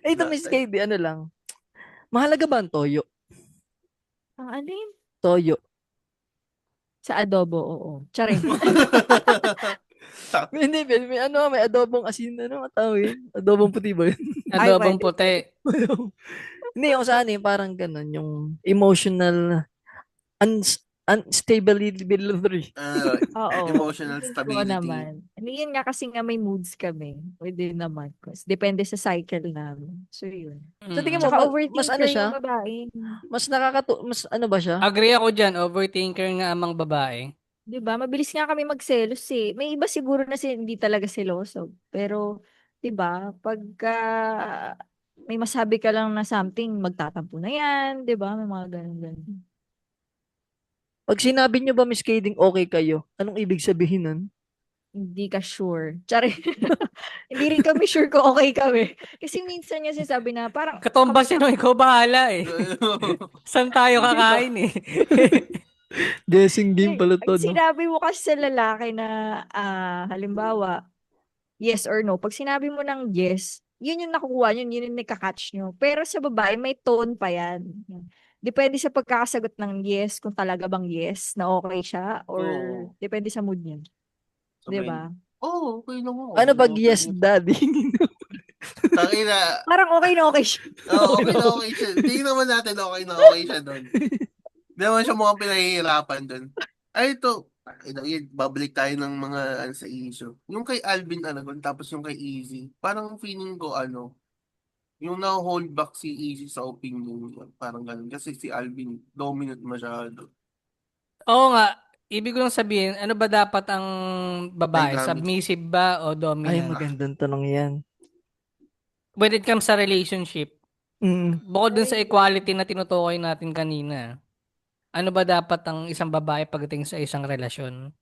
Ito Miss KD, ano lang. Mahalaga ba ang toyo? Ang alin? Toyo. Sa adobo, oo. Charing. Hindi, may adobong asin, matawin? Adobong puti ba yun? Adobong pwede. puti. Hindi, yung saan parang ganun, yung emotional unstability. Oo. Emotional Feeling ko stability. naman. Yun nga kasi nga may moods kami within the month. Depende sa cycle namin. So, yun. So, tingin mo, Tsaka mas overthinker siya? yung babae. Mas mas ba siya? Agree ako dyan, overthinker nga amang babae. Diba? Mabilis nga kami magselos eh. May iba siguro na hindi talaga seloso. Pero, diba? Pagka may masabi ka lang na something, magtatampo na yan. Diba? May mga ganun. Pag sinabi nyo ba, Miss Kading, okay kayo, anong ibig sabihin nun? Hindi ka sure. Tsari. Hindi rin kami sure kung okay kami. Kasi minsan niya sinasabi na parang... Katumbas yun, ikaw bahala eh. Saan tayo kakain eh? Guessing game pala to, Pag sinabi mo kasi sa lalaki na, halimbawa, yes or no, pag sinabi mo ng yes, yun yung nakukuha yun yung nakakatch nyo. Pero sa babae, may tone pa yan. Depende sa pagkakasagot ng yes, kung talaga bang yes, na okay siya, or depende sa mood niya. Diba? Oo, okay lang ako. Ano pag yes, daddy? Tangina, Parang okay siya. okay na okay siya. Tingnan naman natin okay na okay siya doon. Hindi naman siya mukhang pinahihirapan doon. Ay, ito. Babalik tayo ng mga ano, sa issue. Yung kay Alvin Aragon, tapos yung kay Easy. Parang feeling ko, yung na-hold back si Easy sa opinion niya. Parang ganun. Kasi si Alvin, dominant masyado. Oo nga, ibig ko lang sabihin, ano ba dapat ang babae? Dynamics. Submissive ba o Ay, dominant? magandang tanong yan. When it comes sa relationship, bukod dun sa equality na tinutukoy natin kanina, ano ba dapat ang isang babae pagdating sa isang relasyon?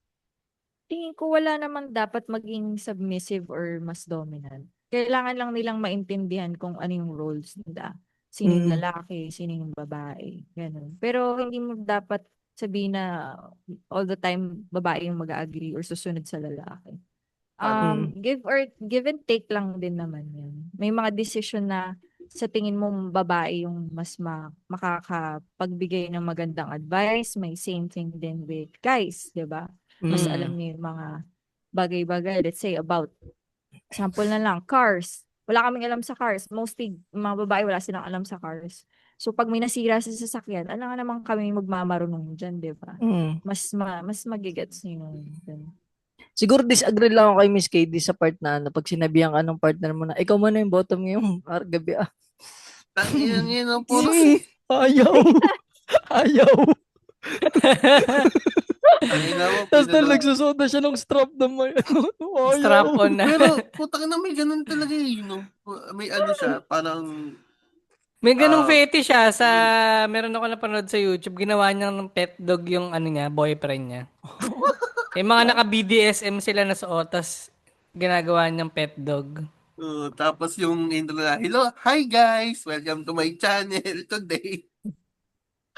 Tingin ko wala naman dapat maging submissive or mas dominant. Kailangan lang nilang maintindihan kung ano yung roles nila. Sino yung lalaki, sino yung babae. Ganun. Pero hindi mo dapat sabihin na all the time babae yung mag-agree or susunod sa lalaki. Give and take lang din naman yun. May mga decision na sa tingin mo babae yung mas makakapagbigay ng magandang advice. May same thing din with guys, di ba? Mas alam niyo yung mga bagay-bagay. Let's say about, sample na lang, cars. Wala kaming alam sa cars. Mostly, mga babae wala silang alam sa cars. So, pag may nasira sa sasakyan, alam nga naman kami magmamarunong dyan, di ba? Mas magigets niyo yun. Siguro disagree lang ako kay Miss KD sa part na pag sinabihan ka ng partner mo na ikaw mo na yung bottom ngayong gabi Tangina yun ang puro. Ayaw. Ayaw. Tangina mo. Tapos na nagsusuot na siya ng strap na may Strap on na. Pero, putang na may ganun talaga May siya, parang May ganung fetish siya sa, meron ako napanood sa YouTube, ginawa niya ng pet dog yung niya, boyfriend niya. Yung mga naka-BDSM sila na suot, tas ginagawa niyang pet dog. Tapos yung intro na, hello, hi guys, welcome to my channel today.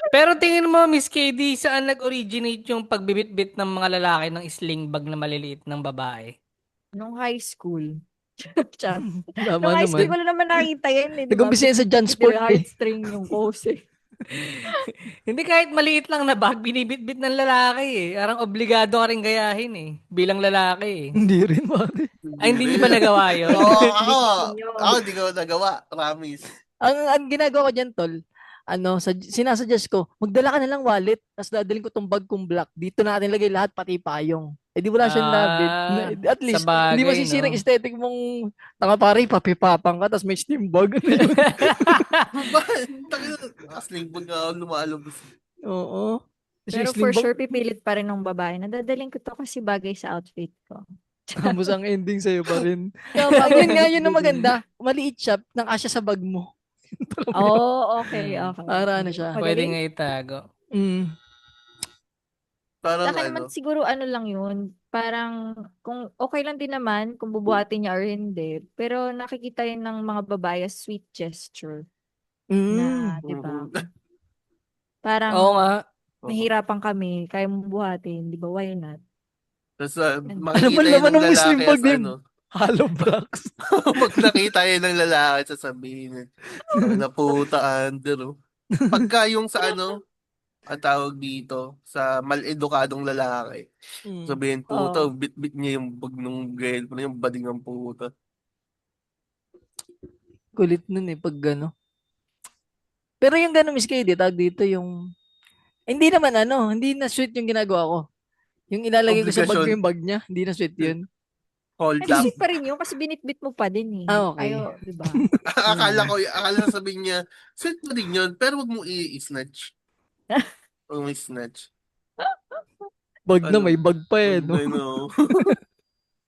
Pero tingin mo, Miss KD, saan nag-originate yung pagbibitbit ng mga lalaki ng sling bag na maliliit ng babae? Nung high school. Chat. Tama Nung high school naman. ko na naman nakita yan. Nag-umpisa yan sa John Sport Heartstring yung pose Hindi, kahit maliit lang na bag, binibitbit ng lalaki eh. Parang obligado ka rin gayahin eh. Bilang lalaki eh. Hindi rin, mali. Ay, hindi niyo ba nagawa yun? Ako, di ko nagawa, promise. Ang ginagawa ko dyan, tol, sinasuggest ko, magdala ka na lang wallet, tapos dadalhin ko tong bag kong black. Dito natin lagay lahat, pati payong. Eh di wala siyang labit. At least, sabagay, hindi masisira yung aesthetic mong tanga pare, papipapang ka, tapos may steam bag. Asling bag ako lumalabas. Oo. Pero for sure, pipilit pa rin ng babae. Nadadaling ko to kasi bagay sa outfit ko. Tapos ang ending sa'yo pa rin. So, Ayun nga, yun ang maganda. Maliit siya, nakasya sa bag mo. Okay. Para ano siya. Pwede nga itago. Parang Saka naman siguro lang yun, parang kung okay lang din naman kung bubuhatin niya or hindi, pero nakikita yun ng mga babae as sweet gesture na, di ba? Parang Oo nga. nahihirapan kami, kaya mo buhatin, di ba? Why not? Tapos Ano ba makikita naman yun ng ng Muslim lalaki bag as din? Hollow blocks. Pag nakita yun ng lalaki, sasabihin, naputa, Andrew. Pagka yung sa ang tawag dito, sa mal-edukadong lalaki, sabihin, puta, bit-bit niya yung bag ng girlfriend, yung bading ng puta. Kulit nun pag gano. Pero yung gano, Miss KD, tawag dito yung, hindi naman hindi na sweet yung ginagawa ko. Yung ilalagay ko sa bag ko yung bag niya, hindi na sweet yun. Hold Ay, up. sweet pa rin yun kasi binitbit mo pa din eh. Okay. Di ba? akala sabihin niya, sweet pa rin yun, pero wag mo i-snatch. Wag mo i-snatch. Bag na, may bag pa No.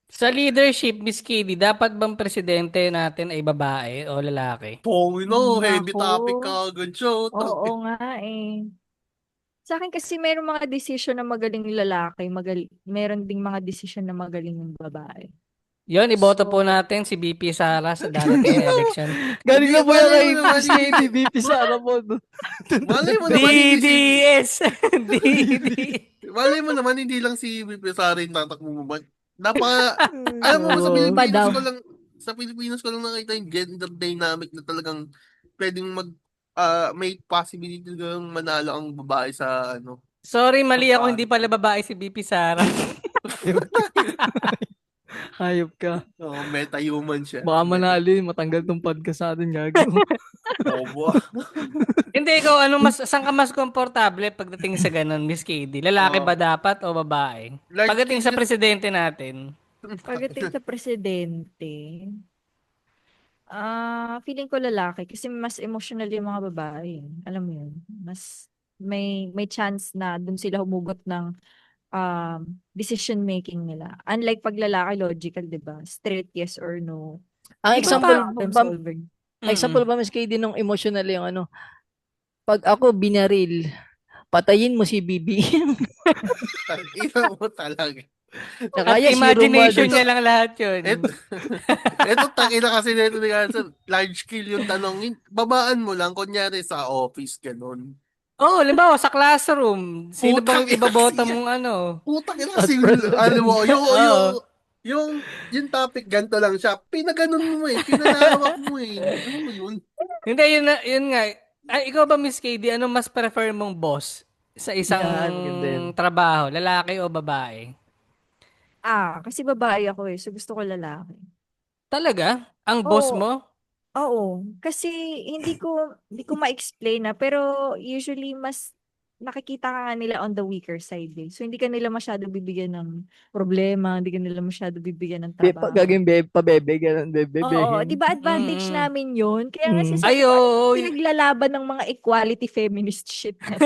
Sa leadership, Miss KD, dapat bang presidente natin ay babae o lalaki? Heavy topic ka agad siya. Oo nga eh. Sa akin kasi mayroong mga decision na magaling yung lalaki, meron ding mga decision na magaling yung babae. Yun, iboto po natin si BP Sara sa darating na election. Galing na po yan kay Malay mo Miss KD, BP Sara po. Malay mo naman hindi DDS! Malay mo naman hindi lang si BP Sara yung tatakbo mo ba? Alam mo ba sa Pilipinas ko lang nakita yung gender dynamic na talagang pwedeng may possibility ng manalo ang babae sa Sorry, mali ako. Hindi pala babae si BP Sara. Hayop ka. Oo, meta-human siya. Baka manalo yun, matanggal tong podcast natin, gago. Bobo. Hindi, ikaw, saan ka mas komportable pagdating sa ganun, Miss KD? Lalaki Oo. ba dapat o babae? Large Pagdating sa scale presidente natin. Pagdating sa presidente, feeling ko lalaki kasi mas emotional yung mga babae. Alam mo yun? Mas may chance na dun sila humugot ng decision making nila. Unlike pag lalaki, logical, 'di ba? Straight yes or no. Ang Di ba example Problem ba, solving. example ba, Miss KD, nung emotional yung ano, pag ako binaril, patayin mo si Bibi. ina mo talaga. At Nakaya si Romado. imagination niya lang lahat yun. Ito tangina kasi nito ni Gansan. Large scale yung tanongin. Babaan mo lang, kunyari sa office, ganun. Oo, limbawa sa classroom, sino Putang bang ina ibabota siya. mong ano? Putang ina At kasi, president. ano mo, Oo. yung topic ganito lang siya. Pinaganon mo pinalawak mo Ano mo yun? Hindi, yun nga. Ay, ikaw ba, Miss KD, ano mas prefer mong boss sa isang Yan, ganda yun. trabaho? Lalaki o babae? Kasi babae ako so gusto ko lalaki. Talaga? Ang boss Oo, mo? oo. Kasi hindi ko ma-explain pero usually mas nakikita ka nga nila on the weaker side So hindi ka nila masyado bibigyan ng problema, hindi ka nila masyado bibigyan ng trabaho. Gagawin pabebe, ganun, Oo, bebebehin. 'di ba advantage Mm. namin 'yun? Kaya nga Mm. Ay, sasabi ko, ano oo. pinaglalaban ng mga equality feminist shit na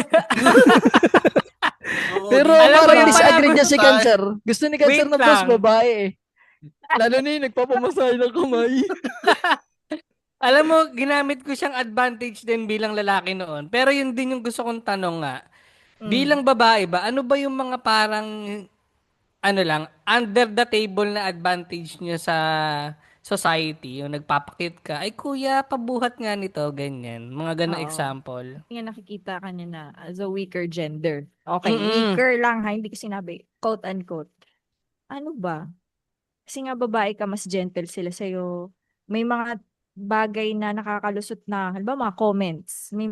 Oo, Pero di- Alam mo, parang yung pala disagree niya si tayo. Cancer. Gusto ni Cancer Wait na boss lang. babae eh. Lalo na yung nagpapamasahe ng kamay. Alam mo, ginamit ko siyang advantage din bilang lalaki noon. Pero yun din yung gusto kong tanong nga. Mm. Bilang babae ba, ano ba yung mga parang, ano lang, under the table na advantage niyo sa society? Yung nagpapakit ka, ay kuya, pabuhat nga nito, ganyan. Mga ganong Oo. example. Yung nakikita ka niya na as a weaker gender. Okay, Mm-mm. weaker lang hindi ko sinabi, quote unquote. Ano ba? Kasi nga babae ka, mas gentle sila sa'yo. May mga bagay na nakakalusot na, halimbawa mga comments. May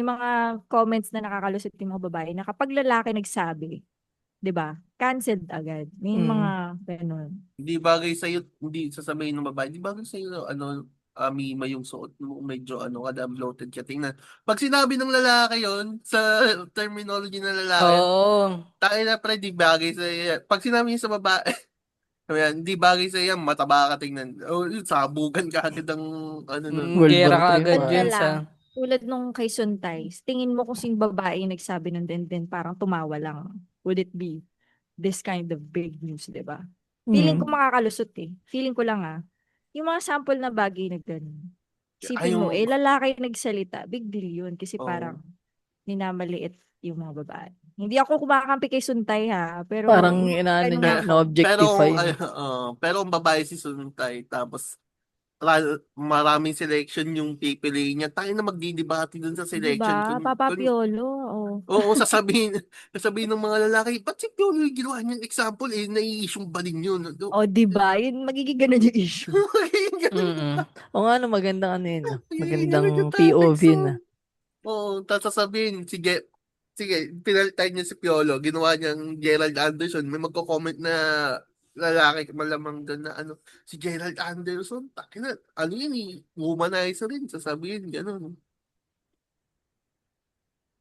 mga comments na nakakalusot yung mga babae na kapag lalaki nagsabi, 'di ba? Canceled agad. May Mm. mga ganun. Hindi bagay sa'yo, hindi sasabihin ng babae, hindi bagay sa'yo, Mima, yung suot mo, medyo, kada bloated ka. Tingnan. Pag sinabi ng lalaki yon sa terminology ng lalaki, Oo. tayo na pre, di bagay sa'yo yan. Pag sinabi niya sa babae, sabi yan, hindi bagay sa'yo yan, mataba ka tingnan. Yun, sabugan ka agad ang, nun. World Gera War ka III agad Tulad pa. na yun lang, sa... tulad nung kay Suntay, tingin mo kung sing babae yung nagsabi nun din parang tumawa lang. Would it be this kind of big news, 'di ba? Feeling ko Mm. makakalusot Feeling ko lang yung mga sample na bagay na ganun. Ay, Isipin mo, lalaki nagsalita, big deal yun kasi oh, parang minamaliit yung mga babae. Hindi ako kumakampi kay Suntay pero Parang yung mga inaano ganung niya, mga pero, na-objectify. pero ang babae si Suntay, tapos, maraming selection yung pipiliin niya. Tayo na magdidebate dun sa 'di selection. ba? Papa Piolo. Oh. Oo, sasabihin ng mga lalaki, ba't si Piolo yung ginawa niyang example, nai-issue ba din yun? Oh, 'di ba? Yun magiging ganun yung issue. Mm-mm. O nga, ano, magandang ano yun. Magandang Ganun yung topic, POV so. na. Oo, tapos sasabihin, sige, pinalitan niya si Piolo, ginawa niyang Gerald Anderson, may magko-comment na lalaki malamang doon na si Gerald Anderson, takina, yun womanizer rin, sasabihin, gano'n.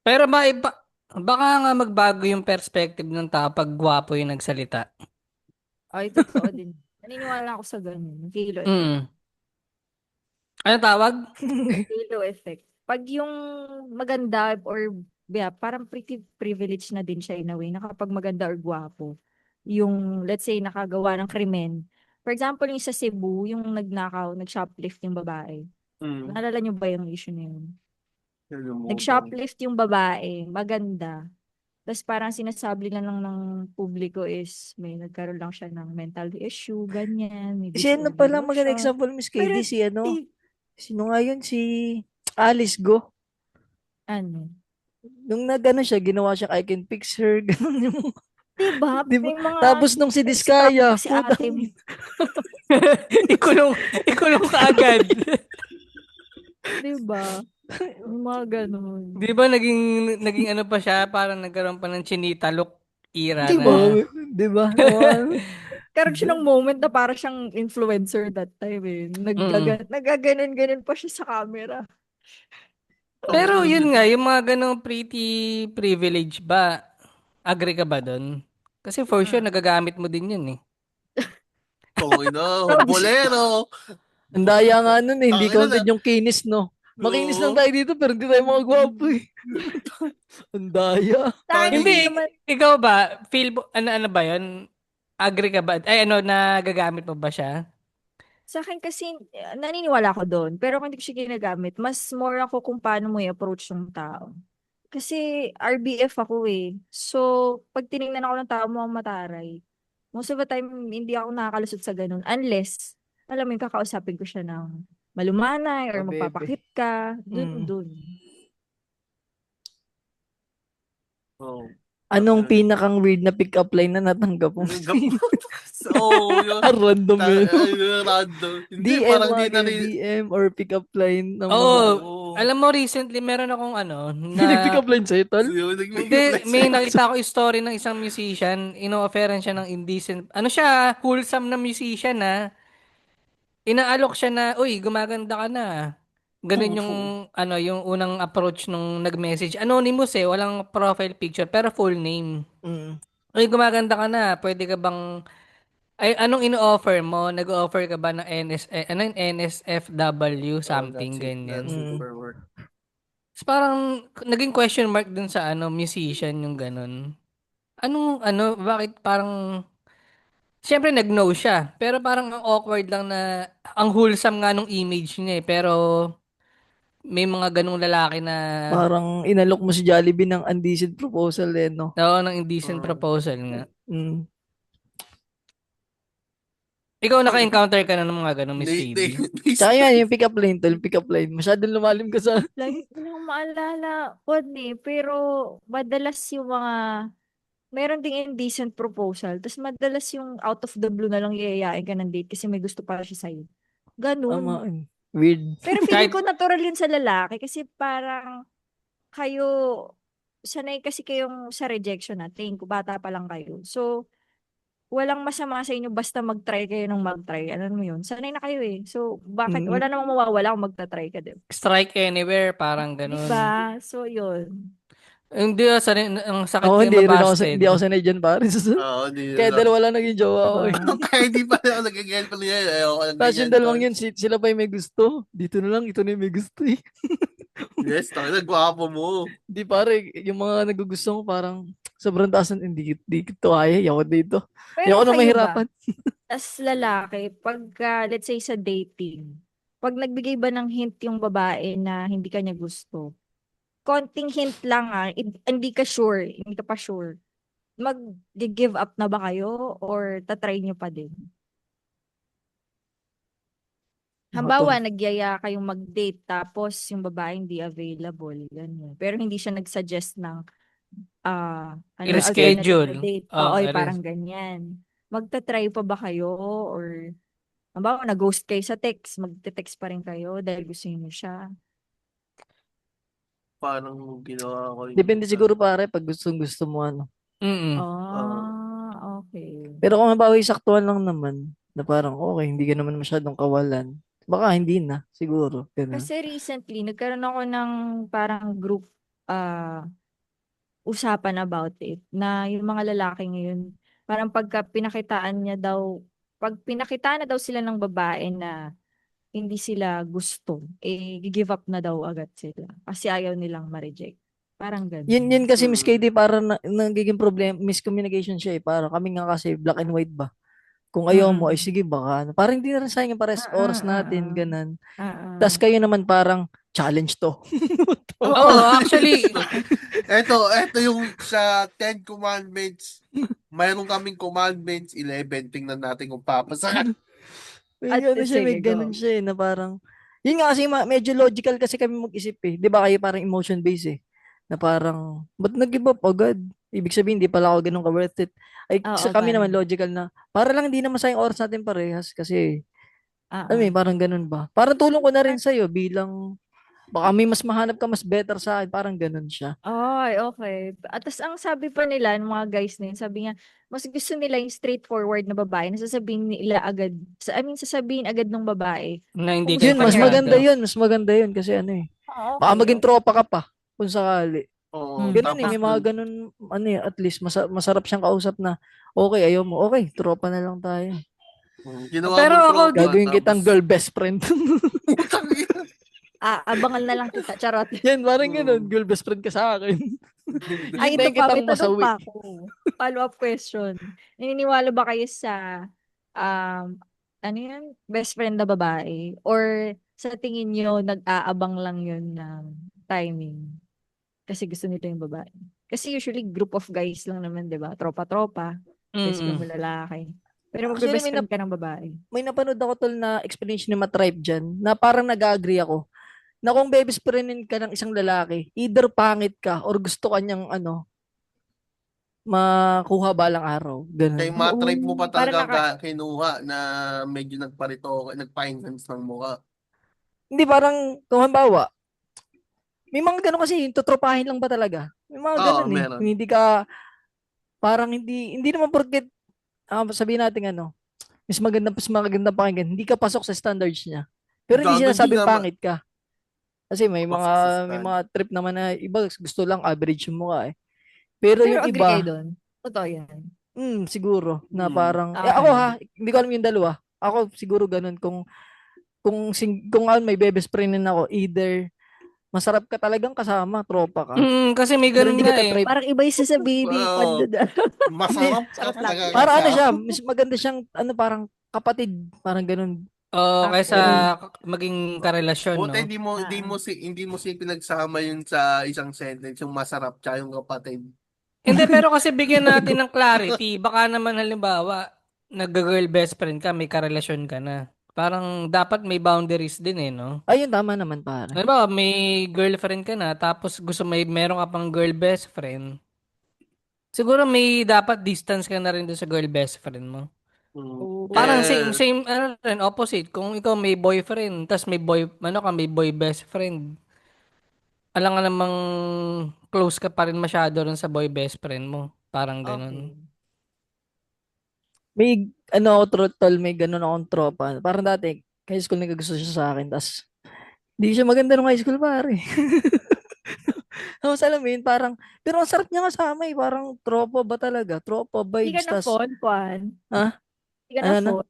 Pero baka nga magbago yung perspective ng tao pag gwapo yung nagsalita. Ay, totoo din. Naniniwala ako sa ganun. Halo effect. Mm. Ano tawag? Halo effect. Pag yung maganda parang pretty privilege na din siya in a way na kapag maganda or gwapo, yung let's say nakagawa ng krimen. For example, yung sa Cebu, yung nagnakaw, nag-shoplift yung babae. Mm. Naalala niyo ba yung issue na yun? Nalimutan. Nag-shoplift yung babae, maganda. Tapos parang sinasabi lang ng publiko is may nagkaroon lang siya ng mental issue, ganyan, may Si ano disorder pala, daw magandang siya. example, Miss KD, Pero, si ano, sino nga yun, si Alice Go. ano, Nung nagano siya, ginawa siya, I can fix her, ganun yung, diba? diba? May mga Tapos nung si struck Diskaya, si putang ate mo. ikulong ka agad. Diba? May mga ganun. Di ba naging ano pa siya, parang nagkaroon pa ng chinita look era Di na. ba? Di ba? Naman. Karoon siya ng moment na parang siyang influencer that time eh. Nagaganon-ganon pa siya sa camera. Pero Oo, yun nga, yung mga ganong pretty privilege ba, agree ka ba doon? Kasi for sure, nagagamit mo din yun eh. ina, Proud siya. bolero. Ang daya nga nun eh. Hindi Ang ina counted na. yung kinis, no? Makinis lang Oo. tayo dito pero hindi tayo mga gwapo eh. Ang daya. Sa akin, hindi Hindi, naman. ikaw ba, ano ba yun? Agree ka ba? Ay ano, nagagamit mo ba siya? Sa akin kasi, naniniwala ako doon. Pero kung hindi ko siya ginagamit, mas more ako kung paano mo i-approach yung tao. Kasi RBF ako eh. So, pag tinignan ako ng tao mo ang mataray, most of the time, hindi ako nakakalusot sa ganun. Unless, alam mo yung kakausapin ko siya ng malumanay or Pabebe. magpapakit ka. Dun, Mm. dun. Oh. Anong pinakang weird na pick-up line na natanggap mo? Oo, yun. Random yun. Random. Hindi, DM, parang mga di na ganyan, rin. DM or pick-up line ng Oo, mga... Oo. alam mo recently, meron akong ano, May nag-pick na, up line sa'yo, tol? Yun, hindi, may nakita ko yung story ng isang musician, ino-offeran siya ng indecent, ano siya, wholesome na musician na, inaalok siya na, uy, gumaganda ka na. Ganun yung, ano, yung unang approach nung nag-message. Anonymous eh, walang profile picture, pero full name. Mm. Uy, gumaganda ka na, pwede ka bang, ay, anong ino-offer mo? Nag-offer ka ba ng ano yung NSFW, Oh, something, that's it ganyan. Mm. for work. So, parang, naging question mark dun sa, ano, musician, yung ganun. Anong, ano, bakit parang, siyempre nag-no siya, pero parang ang awkward lang na, ang wholesome nga nung image niya eh, pero, may mga ganung lalaki na, Parang inalok mo si Jollibee ng undecent proposal eh, no? oo, ng indecent Oh. proposal nga. Mm. Ikaw naka-encounter ka na ng mga ganong Miss Di, JB? Tsaka yan, yung pick-up line, tol, pick-up line. Masyadong lumalim ka sa... Lagi ko lang maalala, pero madalas yung mga, meron ding indecent proposal, tapos madalas yung out of the blue na lang yayayain ka ng date kasi may gusto para siya sa'yo. Ganun. Weird. Pero feeling Kahit, ko natural yun sa lalaki kasi parang kayo, sanay kasi kayong sa rejection natin, kung bata pa lang kayo. So, walang masama sa inyo basta mag-try kayo ng mag-try. Alam mo yun? Sanay na kayo eh. So, bakit? Mm. Wala namang mawawala kung magta-try ka din. strike anywhere, parang ganun. Diba? So, yun. Hindi, ang sakit Ako ko hindi yung rin ako, mabasted. hindi ako sanay dyan, pare. Oo, di Kaya na. dalawa lang naging jowa ko Diba? eh. Kaya di pa ako nag-girlfriend niya. Ayoko lang Tapos ganyan, yung dalawang tol. yun, sila pa yung may gusto. Dito na lang, ito na yung may gusto eh. Yes, tayo nagwapo mo. Di pare, yung mga nagugusto ko parang sobrang taas ng hindi ko kaya, yawa dito. Pero Yawa na kayo ba? mahirapan. As lalaki, pagka, let's say sa dating, pag nagbigay ba ng hint yung babae na hindi kanya gusto, konting hint lang hindi ka sure, hindi ka pa sure, mag-give up na ba kayo or tatry nyo pa din? Halimbawa, nagyaya kayong mag-date tapos yung babae hindi available, ganyan. Pero hindi siya nag-suggest ng alternative na I-reschedule. date. Oh, Oo, parang ganyan. Magta-try pa ba kayo or halimbawa, na-ghost kayo sa text, magte-text pa rin kayo dahil gusto niyo siya. Parang ginawa ko yung... Depende siguro pare pag gusto mo ano. Mm. Okay. Pero kung halimbawa saktuhan lang naman, na parang okay, hindi ka naman masyadong kawalan. Baka hindi na, siguro. Ganun. Kasi recently, nagkaroon ako ng parang group usapan about it na yung mga lalaki ngayon, parang pag pinakitaan na daw sila ng babae na hindi sila gusto, give up na daw agad sila kasi ayaw nilang ma-reject. Parang Yun ganun. kasi Miss KD para nagiging problem, miscommunication siya eh. Para kami nga kasi black and white ba. Kung ayaw mo, ay Mm. sige baka. Parang hindi na rin sayang yung pares oras natin, ganun. Ah. Tapos kayo naman parang challenge to. Oo, actually, Ito yung sa 10 commandments. Mayroon kaming commandments 11. Tingnan natin kung papasa. May At ano siya, may sige, ganun go. siya eh, na parang, yun nga kasi medyo logical kasi kami mag-isip eh. Di ba kayo parang emotion based eh. Na parang, ba't nag-give up agad? Ibig sabihin, di pala ako ganun ka-worth it. Ay, sa Oo, kami naman parang. logical na, para lang hindi naman sayang oras natin parehas kasi, alam mo Oo. yun, parang ganun ba? Parang tulong ko na rin sa'yo bilang Baka may mas mahanap ka mas better sa akin. Parang ganun siya. Ay, okay. At tas ang sabi pa nila, ng mga guys na yun, sabi nga, mas gusto nila yung straightforward na babae na sasabihin nila agad, sasabihin agad ng babae. Na hindi Kung kayo gusto Yun, mas niya. maganda pasado. yun. Mas maganda yun. Kasi ano eh. Ah, Baka okay, maging okay. tropa ka pa. Kung sakali. Oo, Ganun eh. tapos May mga dun, ganun. Ano eh. At least masarap siyang kausap na okay, ayaw mo. Okay, tropa na lang tayo. ginawa Pero mong ako, tropa, Gagawin kitang tapos, girl best friend. putang ina. Abangan na lang kita, charot. Yan, parang ganun. Mm. Girl best friend ka sa akin. Ay, ito Hintayin pa, may kitang tanong masawi. pa ako. Follow-up question. Naniniwala ba kayo sa, um, ano yan, best friend na babae? Or sa tingin nyo, nag-aabang lang yun ng timing? Kasi gusto nito yung babae. Kasi usually, group of guys lang naman, di ba? Tropa-tropa. Best friend mo mm. lalaki. Pero Actually, magbe-best friend ka ng babae. may napanood ako tol na explanation ni Matribe dyan na parang nag-agree ako na kung bebes friendin ka ng isang lalaki, either pangit ka or gusto ka niyang makuha balang araw. Kay Ganun. Oo. matripe mo pa Para talaga kinuha na medyo nagparito, nagpa-enhance ng mukha. Hindi parang, kung halimbawa, may mga ganun kasi, yung tutropahin lang ba talaga? May mga Oo, ganun eh. meron. Yung hindi ka, parang hindi naman porket, sabihin natin mas maganda pakinggan, hindi ka pasok sa standards niya. Pero hindi Gago, hindi sinasabing nga pangit ka. Kasi mapasok sa may stand. mga trip naman na iba gusto lang average yung mukha eh. Pero Pero yung agree kayo iba, doon. Totoo yan. siguro na Hmm. parang ako Okay. hindi ko alam yung dalawa. Ako siguro ganun kung may bebest friendin ako, either masarap ka talagang kasama, tropa ka. Kasi may Pero ganun hindi ka nga eh. ta-trip. Parang iba yung sasabihin ni Kwan Oo, doon. Hindi, masarap ka Charot lang. talaga para ano siya, kasama. mas maganda siyang parang kapatid, parang ganun. Kaysa Okay. maging karelasyon, Buti no? Ah. hindi mo si pinagsama yun sa isang sentence, yung masarap tsaka yung kapatid. Hindi, pero kasi bigyan natin ng clarity. Baka naman halimbawa, nag-girl best friend ka, may karelasyon ka na. Parang dapat may boundaries din eh, no? Ayun, tama naman pare. Halimbawa, may girlfriend ka na, tapos meron ka pang girl best friend. Siguro may dapat distance ka na rin doon sa girl best friend mo. Hmm. Parang same, Eh, same, ano rin, opposite. Kung ikaw may boyfriend, tapos may boy best friend. Alam nga namang close ka pa rin masyado rin sa boy best friend mo. Parang ganun. Okay. May ako tol, may ganun akong tropa. Parang dati, high school nagkagusto siya sa akin, tas hindi siya maganda nung high school pare. Tapos alam mo yun, parang, pero ang sarap niya kasama eh, parang tropa ba talaga? Tropa Hindi ka vibes, na tas, fall, Kwan. ha? Hindi ka na Ano? fall.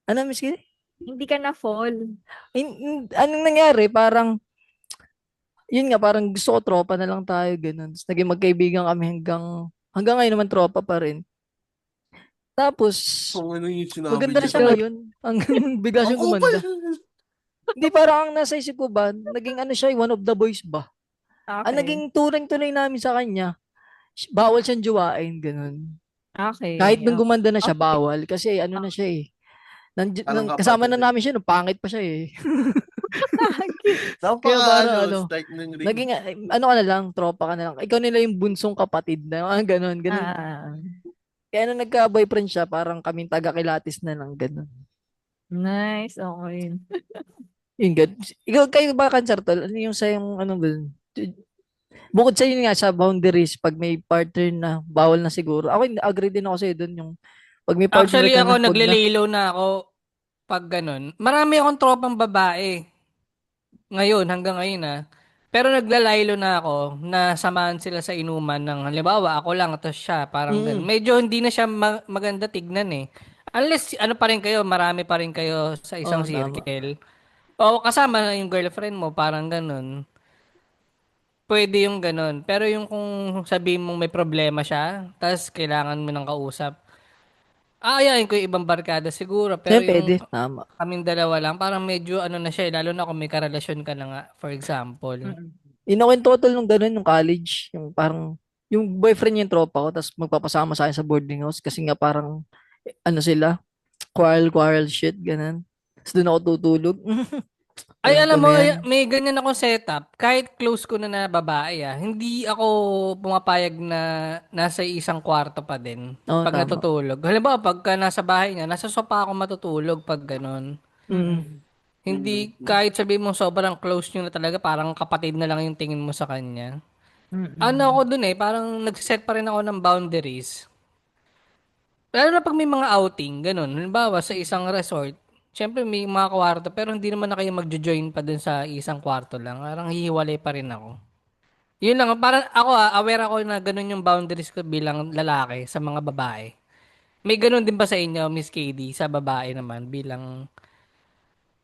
Ano, Miss Kitty? Hindi ka na fall. Anong nangyari? Parang, yun nga, parang gusto ko tropa na lang tayo, ganun. Tapos naging magkaibigan kami hanggang ngayon naman tropa pa rin. Tapos, kung ano yung sinabi maganda na niya siya doon. ngayon. Hanggang bigla Ang siyang kupal! gumanda. Hindi, parang ang nasa isip ko ba, naging ano siya, one of the boys ba? Ang Okay. naging turing-tuloy namin sa kanya, bawal siyang jowain, ganun. Kahit Okay. nung gumanda na siya, Okay. bawal. Kasi ano na siya eh. Parang Kasama kapatid na eh. namin siya, nung pangit pa siya eh. Kaya Napaka parang ano, strike ng ring. naging, ano ka na lang, tropa ka na lang. Ikaw nila yung bunsong kapatid na, ganun, ganun. Ah, Kaya nung nagka-boyfriend siya, parang kaming taga-kilatis na lang, ganun. nice. Okay. Yun, ganun. Ikaw, kayo ba, Cancer Tol? Ano yung sa yung, ano ba? Bukod sa yun nga, sa boundaries, pag may partner na, bawal na siguro. Ako, agree din ako sa'yo dun, yung, pag may partner Actually, ka ako na, wag na. naglililo na ako pag ganun. Marami akong tropang babae. Ngayon, hanggang ngayon Pero naglalaylo na ako na samahan sila sa inuman ng halimbawa ako lang tapos siya parang ganun. Mm. Medyo hindi na siya maganda tignan eh. Unless ano pa rin kayo, marami pa rin kayo sa isang Oo, tama. circle. O kasama na yung girlfriend mo, parang ganun. Pwede yung ganun. Pero yung kung sabihin mong may problema siya, tapos kailangan mo ng kausap, aayain ko yung ibang barkada siguro. Pero Siyempre, yung pwede, tama. kaming dalawa lang, parang medyo ano na siya, lalo na kung may karelasyon ka na nga, for example. Mm-mm. Inakwento ko tol nung ganun, nung college, yung parang, yung boyfriend niya yung tropa ko, tapos magpapasama sa akin sa boarding house, kasi nga parang, ano sila, quarrel shit, ganun. Tapos doon ako tutulog. Ay, Alam ko alam na mo, yan. may ganyan akong setup. Kahit close ko na babae, hindi ako pumapayag na nasa isang kwarto pa din Oo, pag tama. natutulog. Halimbawa, pagka nasa bahay niya, nasa sofa ako matutulog pag ganun. Mm. Mm-mm. Hindi, kahit sabihin mo sobrang close nyo na talaga, parang kapatid na lang yung tingin mo sa kanya. Ano Mm-mm. ako dun parang nagsiset pa rin ako ng boundaries. Lalo na pag may mga outing, ganun. Halimbawa, sa isang resort, syempre may mga kwarto, pero hindi naman na kayo magjo-join pa dun sa isang kwarto lang. Parang hihiwalay pa rin ako. Yun lang, parang ako aware ako na ganun yung boundaries ko bilang lalaki sa mga babae. May ganun din ba sa inyo, Miss KD, sa babae naman, bilang,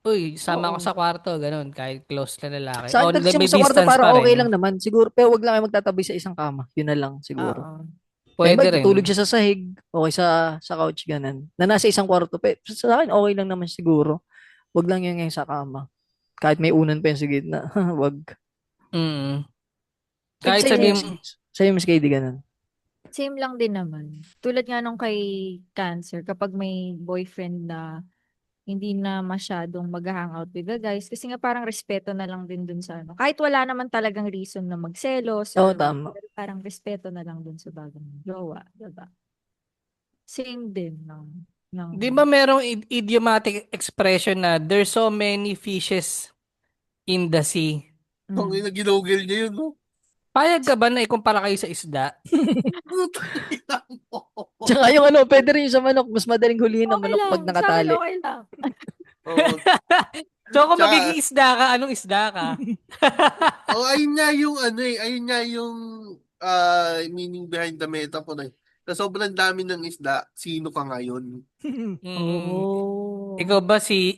uy, sama ako Oo. sa kwarto, ganun, kahit close na lalaki. Sa O akin kasi may sa kwarto distance parang pa okay rin. lang naman. Siguro, pero wag lang kayo magtatabi sa isang kama. Yun na lang siguro. Oo. Kaya ba, Pwede tutulog rin. siya sa sahig, okay sa couch, ganun. Na nasa isang kwarto. Sa akin, okay lang naman siguro. Wag lang yung sa kama. Kahit may unan pa yun sa gitna. Wag. Mm. Sa Kahit inyo, sabihin, sa inyo, Miss KD, ganun. Same lang din naman. Tulad nga nung kay Cancer, kapag may boyfriend na hindi na masyadong mag-hangout with the guys, kasi nga parang respeto na lang din dun sa ano. Kahit wala naman talagang reason na magselos Oo, or what, tama. pero parang respeto na lang dun sa bagong jowa, diba? Same din ng di ba merong idiomatic expression na there's so many fishes in the sea? Kung mm. ginugil niya yun, no? Payag ka ba na ikumpara kayo sa isda? Putang ina mo. Tsaka yung pwede rin yung sa manok. Mas madaling hulihin ng Okay manok lang, pag sa akin nakatali. okay lang. Oo. So kung magiging Tsaka, isda ka, anong isda ka? ayun nga yung ayun nga yung meaning behind the metaphor eh. Sa sobrang dami ng isda, sino ka ngayon? Mm. Oh. Ikaw ba si,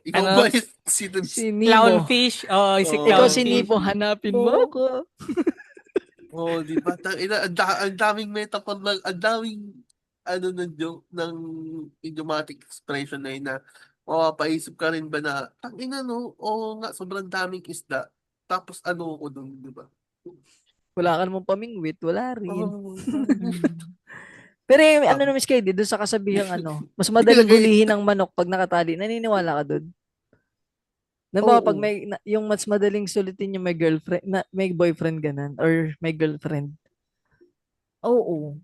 Ikaw ba ano, sino? Si Nemo. clownfish? Oo, si Ikaw Oo. si clownfish. Nemo, hanapin mo Oh. ako. Oh, di ba? Ang daming metaphor ang daming ng joke ng idiomatic expression na yun na mapapaisip ka rin ba na tangina no, oo nga sobrang daming isda. Tapos ano ko dun, di ba? Wala ka namang pamingwit. Wala rin. Oh, Mm. Pero ah, na Miss KD, doon sa kasabihang mas madaling nilagay hulihin ng manok pag nakatali. Naniniwala ka doon? Pag Oo. yung mas madaling sulitin yung may girlfriend, may boyfriend ganan, or may girlfriend. Oo.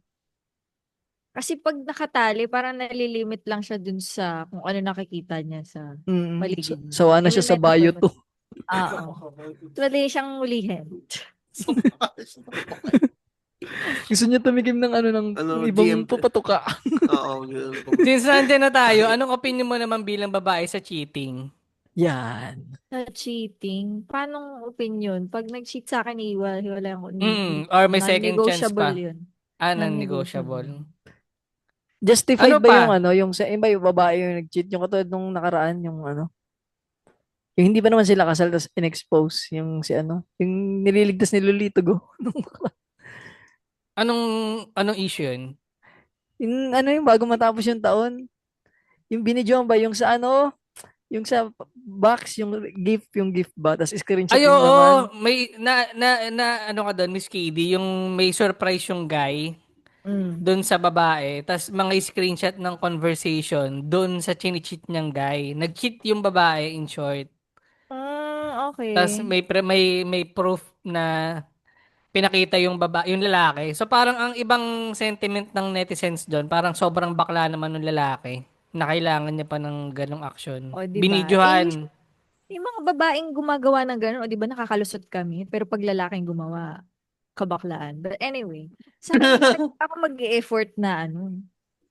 Kasi pag nakatali, parang nalilimit lang siya dun sa kung ano nakikita niya sa paligid niya. Sawa na Eh, may siya sa metaphor bio pa. to. Oo. Madali siyang hulihin. Gusto niya tumikim ng ng ibang GMT. papatuka. Oo, Since nandyan na tayo, anong opinion mo naman bilang babae sa cheating? Yan. Sa cheating, paanong opinion? Pag nag-cheat sa akin, hiwalay ako. Or may second chance Non-negotiable pa. yun. Non-negotiable. Non-negotiable. Justified Ano ba yung pa? yung sa iba yung babae yung nag-cheat, yung katulad nung nakaraan, yung yung hindi pa naman sila kasal, tapos in-expose yung yung nililigtas ni Lolito Go. Anong issue yun? Yung yung bago matapos yung taon, yung binidyoan ba yung sa yung sa box, yung gift ba, tapos screenshot Ay, yung laman. oo. May, ano ka doon, Miss KD, yung may surprise yung guy Mm. doon sa babae. Tas mga screenshot ng conversation doon sa chini-cheat niyang guy. Nag-cheat yung babae, in short. Tas Okay. may proof na pinakita yung yung lalaki. So parang ang ibang sentiment ng netizens doon, parang sobrang bakla naman ng lalaki na kailangan niya pa ng ganong action. O, di ba? Binidyohan. Yung mga babaeng gumagawa ng gano'n, o di ba nakakalusot kami, pero pag lalaking gumawa, kabaklaan. But anyway, sa akin, ako mag-e-effort na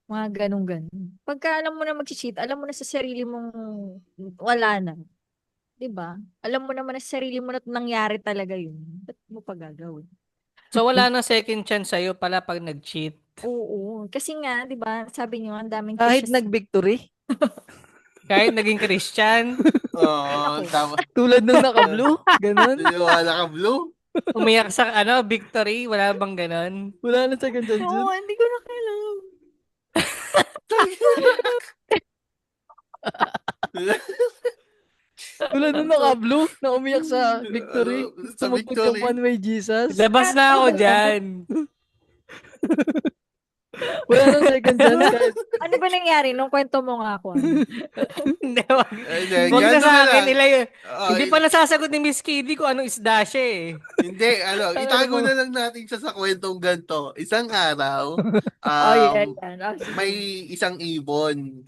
mga ganun-ganun. Pagka alam mo na mag-cheat, alam mo na sa sarili mong wala na. 'Di ba? Alam mo naman na sa sarili mo na nangyari talaga yun. Ba't mo pa gagawin? So wala nang second chance sa'yo pala pag nag-cheat. Oo. Kasi nga, 'di ba, sabi niyo, ang daming Kahit fishes. nag-victory, Kahit naging Christian, Oo, Ako. tama. tulad nung naka-blue, ganun. Wala ka blue? umiyak sa victory, wala bang ganon? Wala na second chance Oo, yun. hindi ko na kailangan. Tulad nung naka-blue, na umiyak sa victory. Sa Sumugpot yung victory. one way Jesus. Labas na ako dyan. Wala nang second chance kahit Ano ba nangyari nung kwento mo nga ako? Hindi, wag. Hindi, Wag na ganun sa na akin. lang. Hindi pa nasasagot ni Miss Kitty kung anong isda siya eh. Hindi, itago na lang natin siya sa kwentong ganito. Isang araw, Oh, yan, yan. Oh, sige. may isang ibon.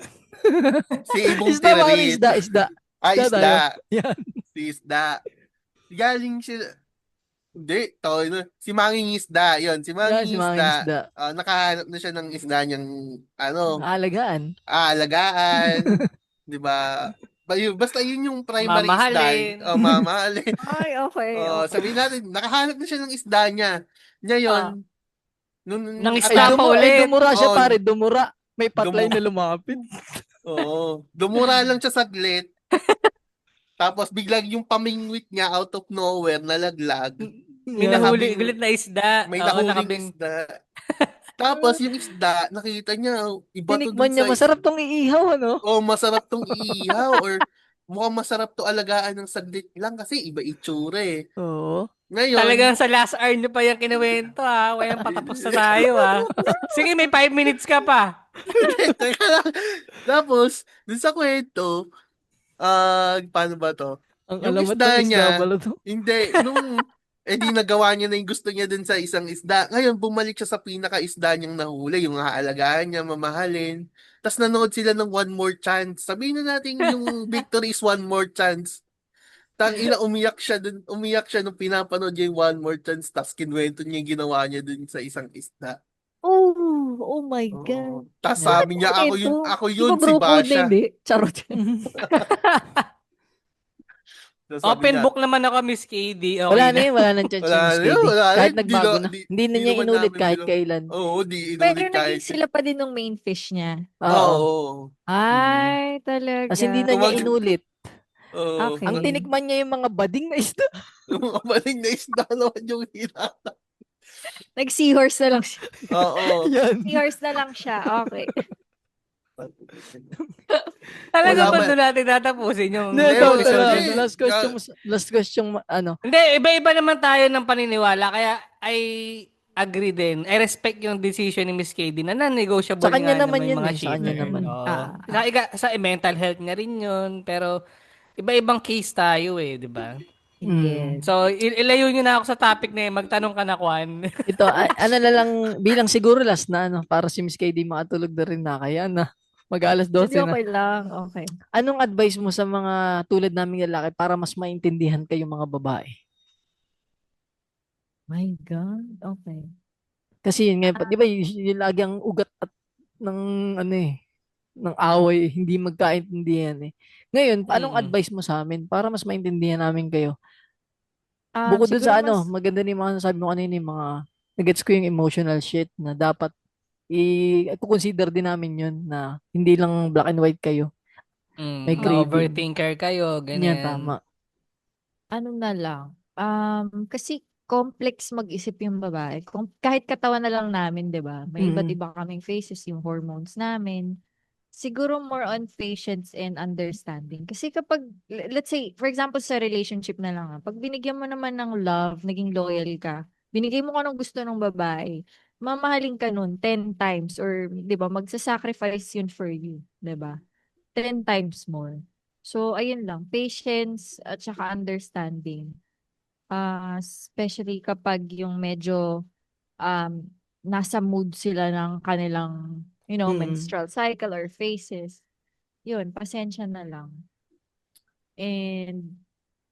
Si Ibong isda ba? Tirarit. Isda. Isda tayo. Isda. Yan. Si isda. Galing siya. Hindi, si Manging Isda. Yun, si Yan, Manging si Manging Isda. Isda. Nakahanap na siya ng isda niyang, Alagaan. aalagaan. Di ba? Basta yun yung primary isda. Mamahalin. Mamahalin. Ay, okay. Sabihin natin, nakahanap na siya ng isda niya. Ngayon, Ng Ay, isda pa ulit. dumura siya, Oo. pare. Dumura. May patlay na lumapit. Oo. Dumura lang siya saglit. Tapos biglang yung pamingwit niya out of nowhere, nalaglag. May Yan. nahuli ulit na isda. May Oo, nahuling nakabing. isda. Tapos yung isda, nakita niya, iba to Tinikman dun niya. Masarap tong iihaw, ano? masarap tong iihaw or mukhang masarap to alagaan ng saglit lang kasi iba itsura eh. Oo. Ngayon, Talagang sa last hour nyo pa yung kinuwento ha. Walang patapos na tayo ha. Sige, may 5 minutes ka pa. teka lang. Tapos, dun sa kwento, paano ba to? Ang Yung alamat isda ng isda niya, pala to. hindi, di nagawa niya na yung gusto niya dun sa isang isda. Ngayon, bumalik siya sa pinaka-isda niyang nahuli, yung haalagaan niya, mamahalin. Tapos nanood sila ng One More Chance. Sabihin na natin yung victory is One More Chance. Tangina, umiyak siya nung pinapanood niya yung One More Chance. Tapos kinuwento niya yung ginawa niya dun sa isang isda. Oh my God. Tapos sabi niya, ako yun, si Bro code na Basha. hindi. Charot. Tapos sabi Open niya, book naman ako, Miss KD. Okay Wala na. na yun. Wala nang chance Wala yung Miss na KD. yun, wala na. Kahit Di nagbago na- na. di- Hindi na di niya naman inulit namin kahit bilo- kailan. Oo, di Pero inulit kahit. naging sila pa din ng main fish niya. Oo. Oo. Ay, talaga. Kasi hindi na niya Tumag- inulit. Oo. Okay. Ang tinikman niya yung mga bading na isda. Yung mga baling na isda naman yung hina. Nag-seahorse na lang siya. Oo. Yan. Seahorse na lang siya. Okay. Talaga Wala ba ba- doon natin tatapusin yung Hindi, Hindi, ito, episode? hindi. last question, ano. Hindi, iba-iba naman tayo ng paniniwala. Kaya I agree din. I respect yung decision ni Miss KD na non-negotiable Sa kanya nga naman yung yun mga eh, sa kanya cheater. naman. Oo. Sa mental health niya rin yun. Pero iba-ibang case tayo eh, di ba? Yes. So, ilayo nyo na ako sa topic na yun. Magtanong ka na, Kwan. Ito, ano na lang, bilang siguro last na, ano, para si Miss KD makatulog na rin na, kaya na. Mag-alas 12 Hindi, na. okay lang. Okay. Anong advice mo sa mga tulad naming lalaki para mas maintindihan kayong mga babae? My God. Okay. Kasi yun nga, di ba, yun lagi ang ugat at ng, ano eh, ng away, hindi magkaintindihan eh. Ngayon, anong advice mo sa amin para mas maintindihan namin kayo? Bukod dun Siguro sa maganda rin yung mga nasabi mo kanina, yung mga, nagets ko yung emotional shit na dapat i-consider din namin yun na hindi lang black and white kayo. May grading. Overthinker kayo, Yan, ganyan. tama. ano na lang. Kasi complex mag-isip yung babae. Kahit katawan na lang namin, 'di ba? May iba't iba kaming faces, yung hormones namin. Siguro more on patience and understanding. Kasi kapag, let's say, for example, sa relationship na lang, pag binigyan mo naman ng love, naging loyal ka, binigay mo anong gusto ng babae, mamahalin ka nun 10 times or, di ba, magsasacrifice yun for you, di ba? 10 times more. So, ayun lang, patience at saka understanding. Especially kapag yung medyo nasa mood sila ng kanilang menstrual cycle or phases. Yun, pasensya na lang. And,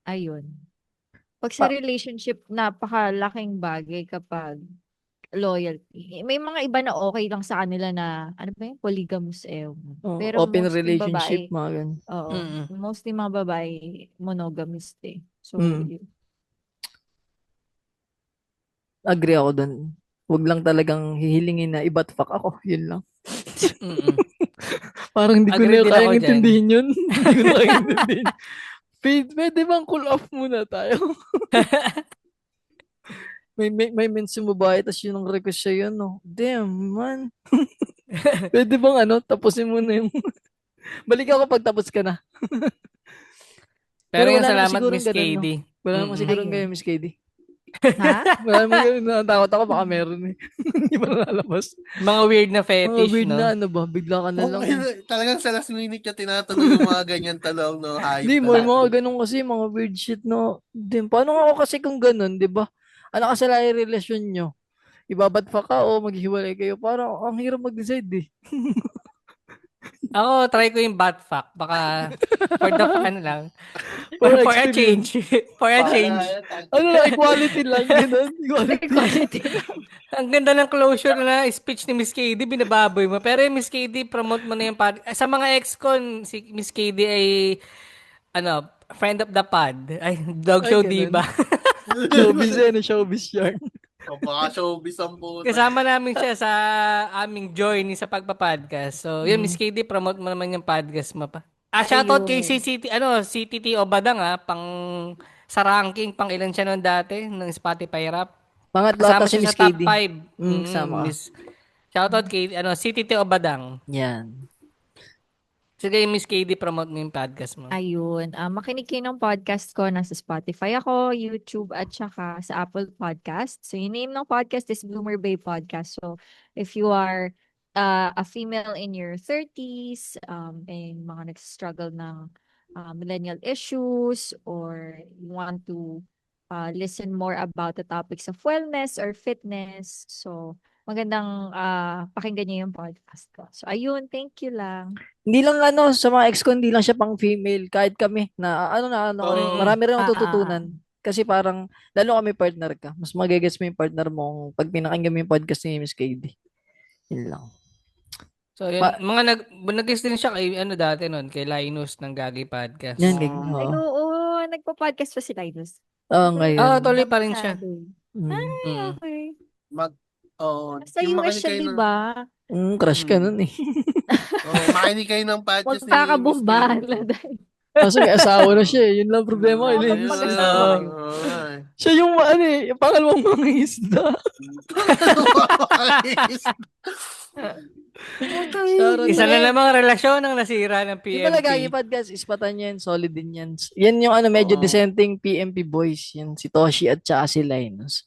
ayun. Pag sa relationship, napakalaking bagay kapag loyalty. May mga iba na okay lang sa kanila na, ano ba yun? Polygamous Pero Open mostly relationship, babae, mga ganun. oo. Mostly mga babae, monogamist eh. So, yun. Agree ako dun. Huwag lang talagang hihilingin na iba't fuck ako. Yun lang. Parang hindi ko Agree na din kayang ako dyan. intindihin yun. Hindi ko na kayang intindihin. Pwede bang cool off muna tayo? may mention mo ba? Tapos yun ang request siya yun. No? Damn, man. Pwede bang tapusin mo na yung... Balik ako pag tapos ka na. Pero wala yung naman salamat, sigurong Miss ganun, KD. Wala naman siguro Ayun. kayo, Miss KD. Ha? Wala naman ganun. Natakot ako baka meron eh. Hindi pa nalalabas. Mga weird na Mga fetish, weird no? na ano ba? Bigla ka na lang. Talagang sa last minute niya tinatanong yung mga ganyan tanong, no? Hype Hindi, may talaga. mga ganun kasi, mga weird shit, no? Din, paano nga ako kasi kung ganun, di ba? Ano kasi lang yung relasyon nyo? Ibabat pa ka o maghihiwalay kayo? Parang ang hirap mag-decide eh. Ako, try ko yung bat fuck. Baka, for the ano lang. For For a experience. change. For a change. Ano lang, equality lang. Ganun. Equality. Ang ganda ng closure na speech ni Miss KD, binababoy mo. Pero yung Miss KD, promote mo na yung pod. Sa mga ex-con, si Miss KD ay, ano, friend of the pod. Ay, dog Ay, show, ganun. diba? Showbiz showbiz yarn. O baka showbiz ang puta. Kasama namin siya sa aming journey sa pagpa-podcast. So, yun, Miss KD, promote mo naman yung podcast mo pa. Shoutout kay Ayun. CTT Obadang, pang, sa ranking, pang ilan siya noon dati, ng Spotify rap. Pangatlo Kasama ata si siya Miss sa top KD. 5. Kasama ka. Shoutout kay CTT Obadang. Yan. Sige, Miss KD, promote mo yung podcast mo. Ayun. Makinig kayo ng podcast ko. Nasa Spotify ako, YouTube, at saka sa Apple Podcast. So, yung name ng podcast is Bloomer Bay Podcast. So, if you are a female in your 30s, and mga nag-struggle ng millennial issues, or you want to listen more about the topics of wellness or fitness, so, magandang pakinggan niyo yung podcast ko. So, ayun. Thank you lang. Hindi lang sa mga ex ko, hindi lang siya pang female. Kahit kami, marami rin akong tututunan. Kasi parang, lalo kami partner ka. Mas magigets mo yung partner mo pag pinakinggan mo yung podcast ni Miss KD. Yun lang. So, yun, nag-guest din siya kay, dati nun, kay Linus ng Gagi Podcast. Yan, Ay, oo. oo. Nagpa-podcast pa si Linus. Ngayon. Tuloy pa rin siya. Mm. Okay. Sa US siya, di ba? Crush ka nun eh. Makinig kayo ng podcast ni Miss Magkakabumba. KD. Kaso may asawa na siya eh. Yun lang problema. Oo, Linus. magpag-asawa kayo. Siya yung yung pangalawang mga isda. Isa na namang relasyon ang nasira ng Di ba Gagi PMP. Podcast, ispatan yan, solid din yan. Yan yung medyo Oo. dissenting PMP boys. Yan, si Toshi at saka si Linus.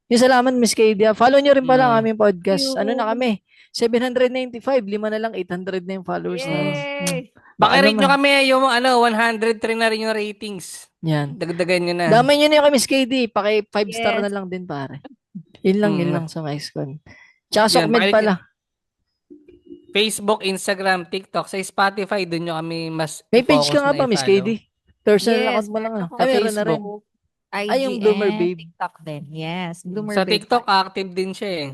Yung salamat, Miss KD. Follow nyo rin pala ang aming podcast. Thank you. Ano na kami? 795, 5 na lang, 800 na yung followers namin. Yay! Baka-rate nyo naman. kami yung 103 na rin yung ratings. Yan. Dagdagan nyo na. Damay nyo na yung kay Miss KD. Paki 5-star Yes. na lang din, pare. Yun lang sa MyScon. Tsaka Yan, Sokmed makinig- pala. Facebook, Instagram, TikTok. Sa Spotify, doon nyo kami mas May page i-focus ka nga na pa, Miss i-follow. KD. Personal Yes, account mo lang. meron ako Meron na rin. Facebook. IG Ay, yung Bloomer and Babe. TikTok din. Yes. Bloomer Sa Babe. TikTok, active din siya eh.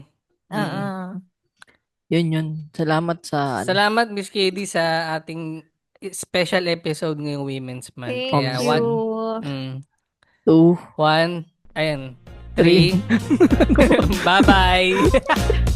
Yun. Salamat sa... Salamat, Miss KD, sa ating special episode ngayong Women's Month. Thank Kaya you. 2, 1, ayan, 3. 3. Bye-bye.